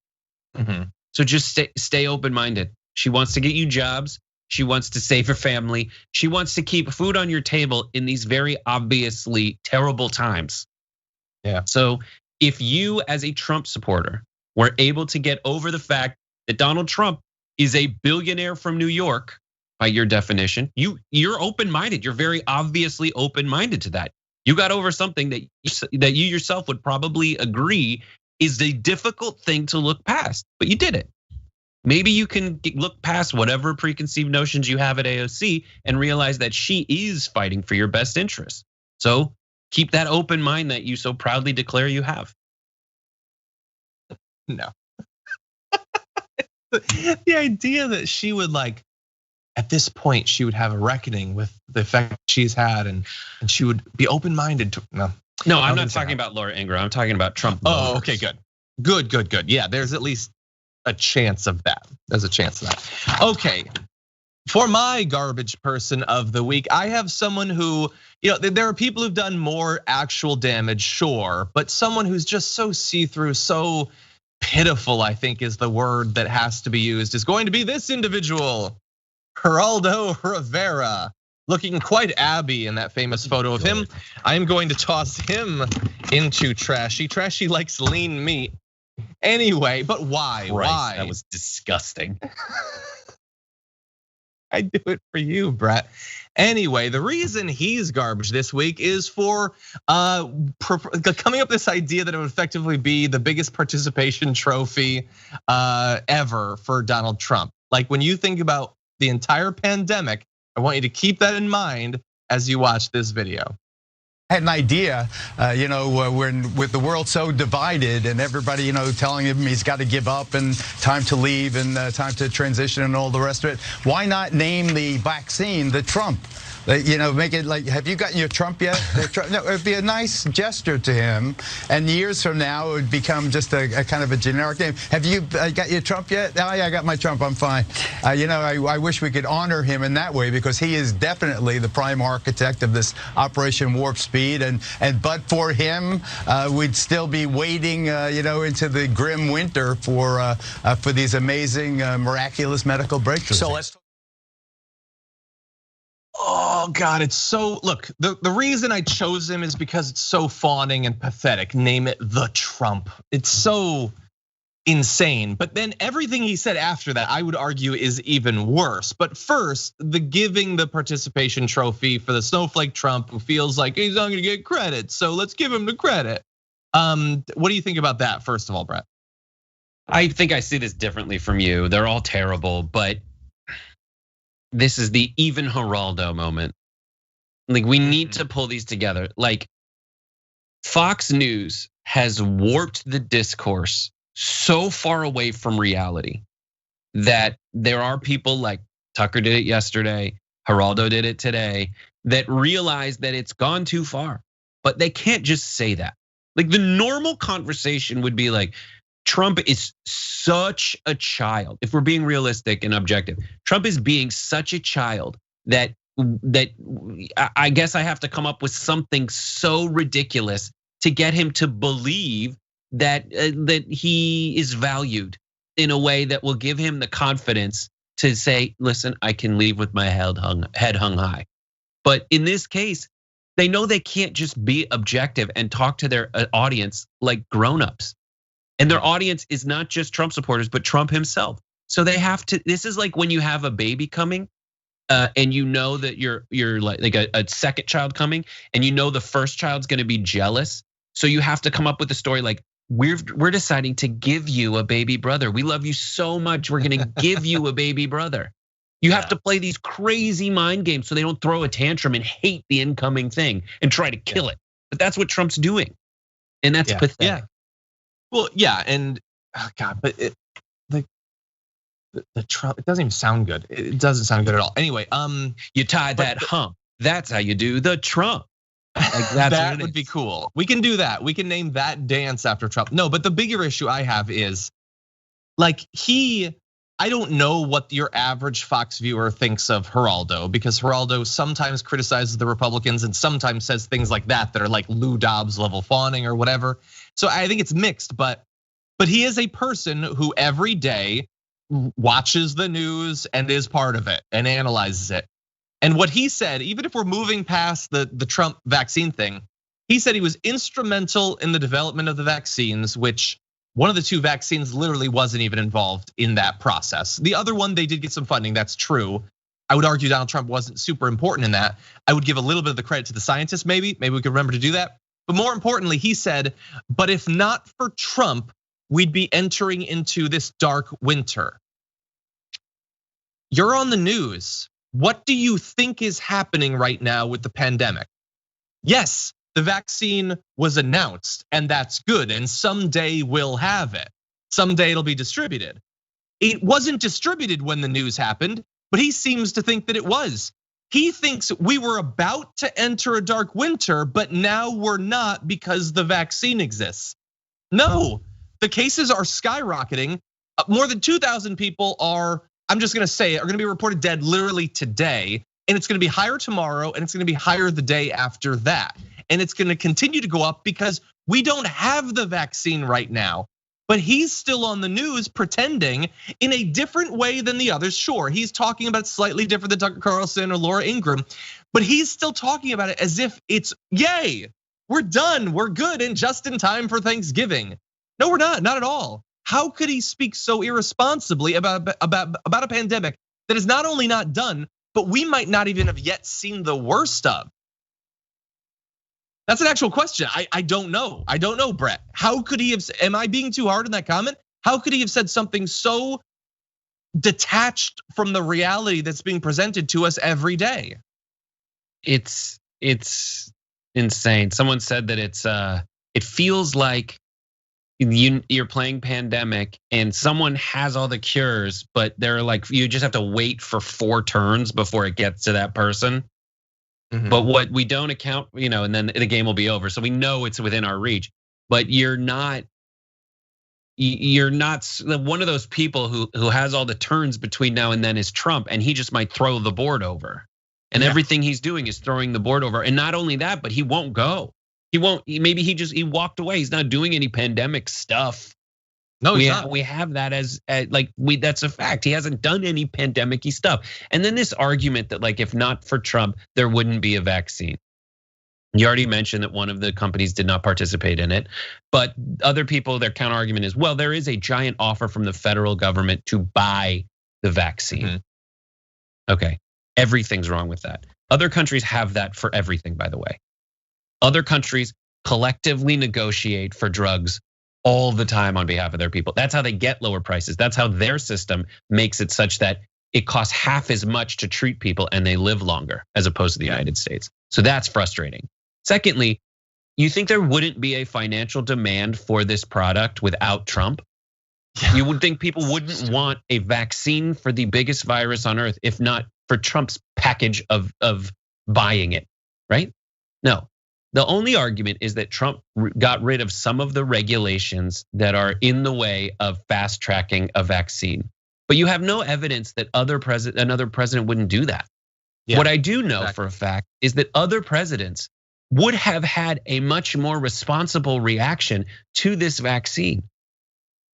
So just stay open-minded. She wants to get you jobs. She wants to save her family. She wants to keep food on your table in these very obviously terrible times. Yeah. So if you as a Trump supporter were able to get over the fact that Donald Trump is a billionaire from New York, by your definition, you're open-minded. You're very obviously open-minded to that. You got over something that you yourself would probably agree is a difficult thing to look past, but you did it. Maybe you can look past whatever preconceived notions you have at AOC and realize that she is fighting for your best interests. So keep that open mind that you so proudly declare you have. No. The idea that she would at this point, she would have a reckoning with the effect she's had and she would be open-minded to, no. No, I'm not talking about Laura Ingraham. I'm talking about Trump. Oh, okay, good. Good. Yeah, there's at least a chance of that. There's a chance of that. Okay, for my garbage person of the week, I have someone who, there are people who've done more actual damage, sure, but someone who's just so see-through, so pitiful, I think is the word that has to be used, is going to be this individual, Geraldo Rivera, looking quite Abby in that famous photo of him. I'm going to toss him into trashy. Trashy likes lean meat. Anyway, but why? Christ, why? That was disgusting. I do it for you, Brett. Anyway, the reason he's garbage this week is for coming up with this idea that it would effectively be the biggest participation trophy ever for Donald Trump. Like when you think about the entire pandemic, I want you to keep that in mind as you watch this video. I had an idea, when with the world so divided and everybody, telling him he's got to give up and time to leave and time to transition and all the rest of it. Why not name the vaccine the Trump? Make it like, have you gotten your Trump yet? No, it'd be a nice gesture to him. And years from now, it would become just a kind of a generic name. Have you got your Trump yet? Oh yeah, I got my Trump, I'm fine. I wish we could honor him in that way because he is definitely the prime architect of this Operation Warp Speed. And but for him, we'd still be waiting, into the grim winter for these amazing, miraculous medical breakthroughs. So let's. Oh God, it's so, look, the reason I chose him is because it's so fawning and pathetic. Name it the Trump. It's so insane. But then everything he said after that, I would argue, is even worse. But first, the giving the participation trophy for the snowflake Trump, who feels like he's not gonna get credit, so let's give him the credit. What do you think about that, first of all, Brett? I think I see this differently from you. They're all terrible, but this is the even Geraldo moment. Like, we need to pull these together. Like, Fox News has warped the discourse so far away from reality that there are people like Tucker did it yesterday, Geraldo did it today, that realize that it's gone too far. But they can't just say that. Like, the normal conversation would be like, Trump is such a child. If we're being realistic and objective, Trump is being such a child that I guess I have to come up with something so ridiculous to get him to believe that he is valued in a way that will give him the confidence to say, listen, I can leave with my head hung high. But in this case, they know they can't just be objective and talk to their audience like grown-ups. And their audience is not just Trump supporters, but Trump himself. So they have to, this is like when you have a baby coming, and you know that you're like a second child coming, and you know the first child's gonna be jealous. So you have to come up with a story like, we're deciding to give you a baby brother. We love you so much, we're gonna give you a baby brother. You have to play these crazy mind games so they don't throw a tantrum and hate the incoming thing and try to kill it. But that's what Trump's doing, and that's pathetic. Yeah. Well, yeah, and God, but the Trump, it doesn't even sound good. It doesn't sound good at all. Anyway, you tie that hump. That's how you do the Trump. Like, that would be cool. We can do that. We can name that dance after Trump. No, but the bigger issue I have is, like, I don't know what your average Fox viewer thinks of Geraldo, because Geraldo sometimes criticizes the Republicans and sometimes says things like that are like Lou Dobbs level fawning or whatever. So I think it's mixed, but he is a person who every day watches the news and is part of it and analyzes it. And what he said, even if we're moving past the Trump vaccine thing, he said he was instrumental in the development of the vaccines, which one of the two vaccines literally wasn't even involved in that process. The other one, they did get some funding, that's true. I would argue Donald Trump wasn't super important in that. I would give a little bit of the credit to the scientists, maybe we could remember to do that. But more importantly, he said, but if not for Trump, we'd be entering into this dark winter. You're on the news. What do you think is happening right now with the pandemic? Yes, the vaccine was announced, and that's good, and someday we'll have it. Someday it'll be distributed. It wasn't distributed when the news happened, but he seems to think that it was. He thinks we were about to enter a dark winter, but now we're not because the vaccine exists. No, the cases are skyrocketing. More than 2,000 people are, I'm just gonna say it, are gonna be reported dead literally today. And it's gonna be higher tomorrow, and it's gonna be higher the day after that. And it's gonna continue to go up because we don't have the vaccine right now. But he's still on the news pretending in a different way than the others. Sure, he's talking about it slightly different than Tucker Carlson or Laura Ingraham, but he's still talking about it as if it's, yay, we're done, we're good, and just in time for Thanksgiving. No, we're not at all. How could he speak so irresponsibly about a pandemic that is not only not done, but we might not even have yet seen the worst of? That's an actual question. I don't know. I don't know, Brett. How could he have, am I being too hard in that comment? How could he have said something so detached from the reality that's being presented to us every day? It's insane. Someone said that it feels like you're playing pandemic and someone has all the cures, but they're like, you just have to wait for 4 turns before it gets to that person. But what we don't account, and then the game will be over. So we know it's within our reach, but you're not one of those people who has all the turns between now and then is Trump, and he just might throw the board over. And everything he's doing is throwing the board over. And not only that, but he won't go. He won't, maybe he walked away. He's not doing any pandemic stuff. No, he's not. We have that as that's a fact. He hasn't done any pandemic-y stuff. And then this argument that like if not for Trump, there wouldn't be a vaccine. You already mentioned that one of the companies did not participate in it, but other people, their counter argument is, well, there is a giant offer from the federal government to buy the vaccine. Okay, everything's wrong with that. Other countries have that for everything, by the way. Other countries collectively negotiate for drugs all the time on behalf of their people. That's how they get lower prices. That's how their system makes it such that it costs half as much to treat people and they live longer as opposed to the United States. So that's frustrating. Secondly, you think there wouldn't be a financial demand for this product without Trump? Yeah. You would think people wouldn't want a vaccine for the biggest virus on earth if not for Trump's package of buying it, right? No. The only argument is that Trump got rid of some of the regulations that are in the way of fast tracking a vaccine. But you have no evidence that another president wouldn't do that. Yeah, what I do know for a fact is that other presidents would have had a much more responsible reaction to this vaccine.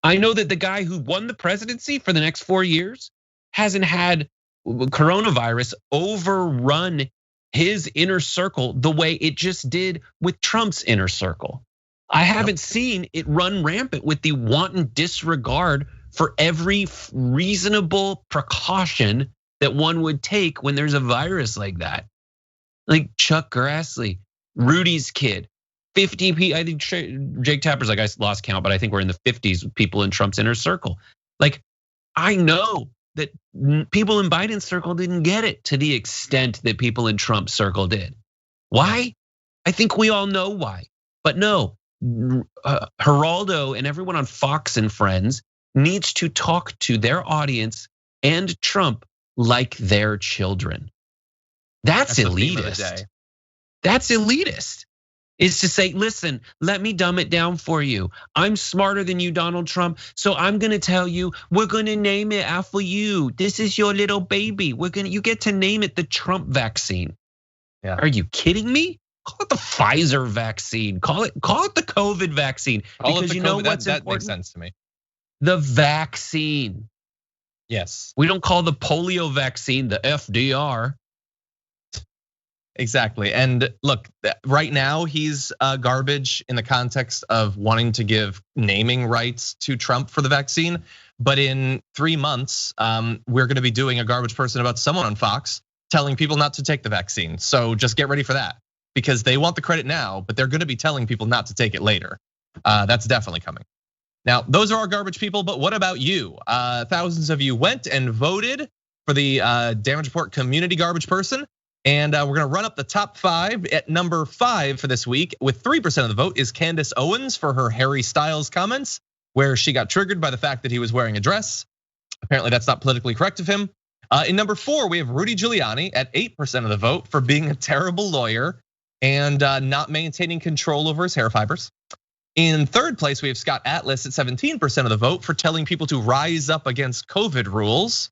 I know that the guy who won the presidency for the next 4 years hasn't had coronavirus overrun his inner circle the way it just did with Trump's inner circle. I haven't seen it run rampant with the wanton disregard for every reasonable precaution that one would take when there's a virus like that. Like Chuck Grassley, Rudy's kid, 50 people. I think Jake Tapper's like, I lost count, but I think we're in the 50s people in Trump's inner circle. Like, I know that people in Biden's circle didn't get it to the extent that people in Trump's circle did. Why? I think we all know why. But no, Geraldo and everyone on Fox and Friends needs to talk to their audience and Trump like their children. That's elitist. That's elitist. Is to say, listen, let me dumb it down for you. I'm smarter than you, Donald Trump. So I'm gonna tell you, we're gonna name it after you. This is your little baby. You get to name it the Trump vaccine. Yeah. Are you kidding me? Call it the Pfizer vaccine. Call it the COVID vaccine. Because you know what's important? That makes sense to me. The vaccine. Yes. We don't call the polio vaccine the FDR. Exactly. And look, right now he's garbage in the context of wanting to give naming rights to Trump for the vaccine. But in 3 months, we're gonna be doing a garbage person about someone on Fox telling people not to take the vaccine. So just get ready for that, because they want the credit now, but they're gonna be telling people not to take it later. That's definitely coming. Now, those are our garbage people, but what about you? Thousands of you went and voted for the Damage Report community garbage person. And we're gonna run up the top 5. At number 5 for this week, with 3% of the vote, is Candace Owens for her Harry Styles comments, where she got triggered by the fact that he was wearing a dress. Apparently that's not politically correct of him. In number 4, we have Rudy Giuliani at 8% of the vote for being a terrible lawyer and not maintaining control over his hair fibers. In third place, we have Scott Atlas at 17% of the vote for telling people to rise up against COVID rules.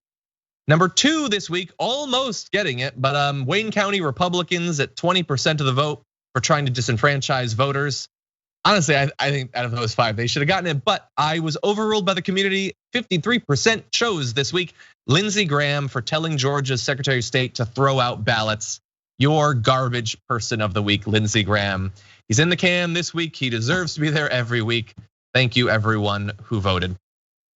Number 2 this week, almost getting it, but Wayne County Republicans at 20% of the vote for trying to disenfranchise voters. Honestly, I think out of those 5, they should have gotten it, but I was overruled by the community. 53% chose this week Lindsey Graham for telling Georgia's Secretary of State to throw out ballots. Your garbage person of the week, Lindsey Graham. He's in the can this week. He deserves to be there every week. Thank you, everyone who voted.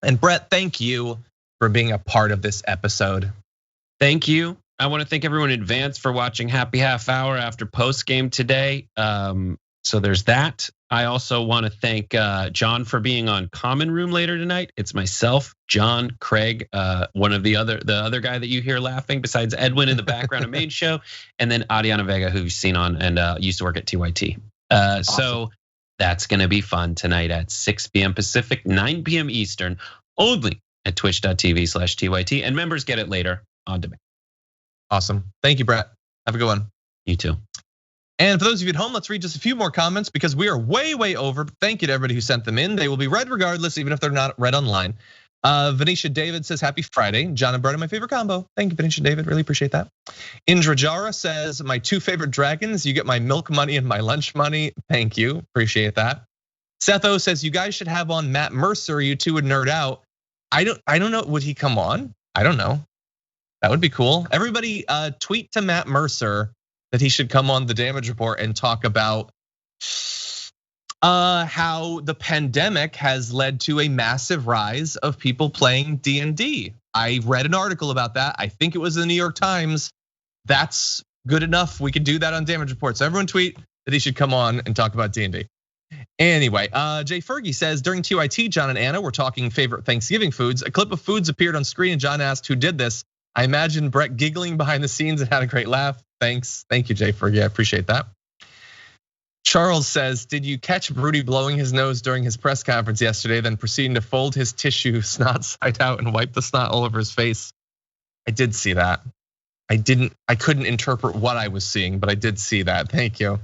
And Brett, thank you for being a part of this episode. Thank you. I want to thank everyone in advance for watching Happy Half Hour after post game today. So there's that. I also want to thank John for being on Common Room later tonight. It's myself, John, Craig, one of the other guy that you hear laughing besides Edwin in the background of Main Show, and then Adriana Vega, who you've seen on and used to work at TYT. Awesome. So that's gonna be fun tonight at 6 p.m. Pacific, 9 p.m. Eastern, only at twitch.tv/TYT, and members get it later on demand. Awesome. Thank you, Brett. Have a good one. You too. And for those of you at home, let's read just a few more comments because we are way over. Thank you to everybody who sent them in. They will be read regardless, even if they're not read online. Venetia David says, happy Friday. John and Brett are my favorite combo. Thank you, Venetia David, really appreciate that. Indra Jara says, my 2 favorite dragons, you get my milk money and my lunch money. Thank you, appreciate that. Seth O says, you guys should have on Matt Mercer, you two would nerd out. I don't know, would he come on? I don't know. That would be cool. Everybody tweet to Matt Mercer that he should come on the damage report and talk about how the pandemic has led to a massive rise of people playing D&D. I read an article about that. I think it was in the New York Times. That's good enough. We could do that on damage report. So everyone tweet that he should come on and talk about D&D. Anyway, Jay Fergie says, during TYT, John and Anna were talking favorite Thanksgiving foods. A clip of foods appeared on screen and John asked who did this. I imagine Brett giggling behind the scenes and had a great laugh. Thanks. Thank you, Jay Fergie. I appreciate that. Charles says, did you catch Broody blowing his nose during his press conference yesterday, then proceeding to fold his tissue snot side out and wipe the snot all over his face? I did see that. I couldn't interpret what I was seeing, but I did see that. Thank you.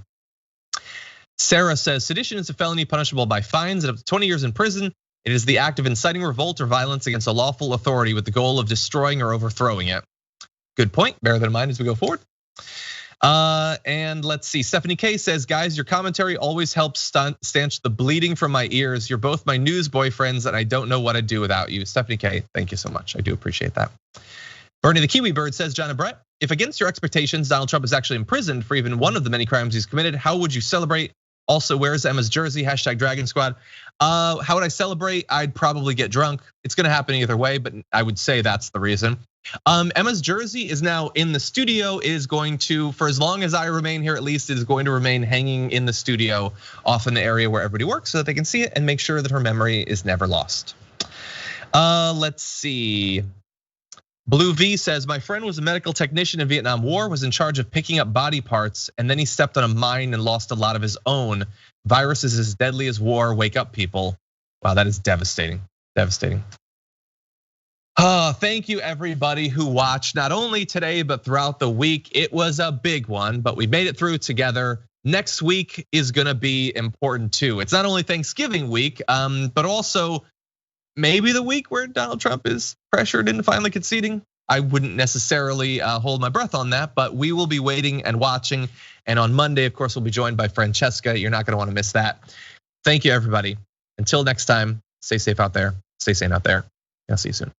Sarah says, sedition is a felony punishable by fines and up to 20 years in prison. It is the act of inciting revolt or violence against a lawful authority with the goal of destroying or overthrowing it. Good point, bear that in mind as we go forward. And let's see, Stephanie K says, guys, your commentary always helps stanch the bleeding from my ears. You're both my news boyfriends and I don't know what I'd do without you. Stephanie K, thank you so much. I do appreciate that. Bernie the Kiwi Bird says, John and Brett, if against your expectations, Donald Trump is actually imprisoned for even one of the many crimes he's committed, how would you celebrate? Also, where's Emma's jersey? Hashtag Dragon Squad. How would I celebrate? I'd probably get drunk. It's gonna happen either way, but I would say that's the reason. Emma's jersey is now in the studio, is going to, for as long as I remain here at least, is going to remain hanging in the studio off in the area where everybody works so that they can see it and make sure that her memory is never lost. Let's see. Blue V says, my friend was a medical technician in Vietnam War, was in charge of picking up body parts, and then he stepped on a mine and lost a lot of his own. Virus is as deadly as war, wake up people. Wow, that is devastating, devastating. Thank you everybody who watched, not only today, but throughout the week. It was a big one, but we made it through together. Next week is gonna be important too. It's not only Thanksgiving week, but also maybe the week where Donald Trump is pressured into finally conceding. I wouldn't necessarily hold my breath on that, but we will be waiting and watching. And on Monday, of course, we'll be joined by Francesca. You're not gonna wanna miss that. Thank you, everybody. Until next time, stay safe out there, stay sane out there. I'll see you soon.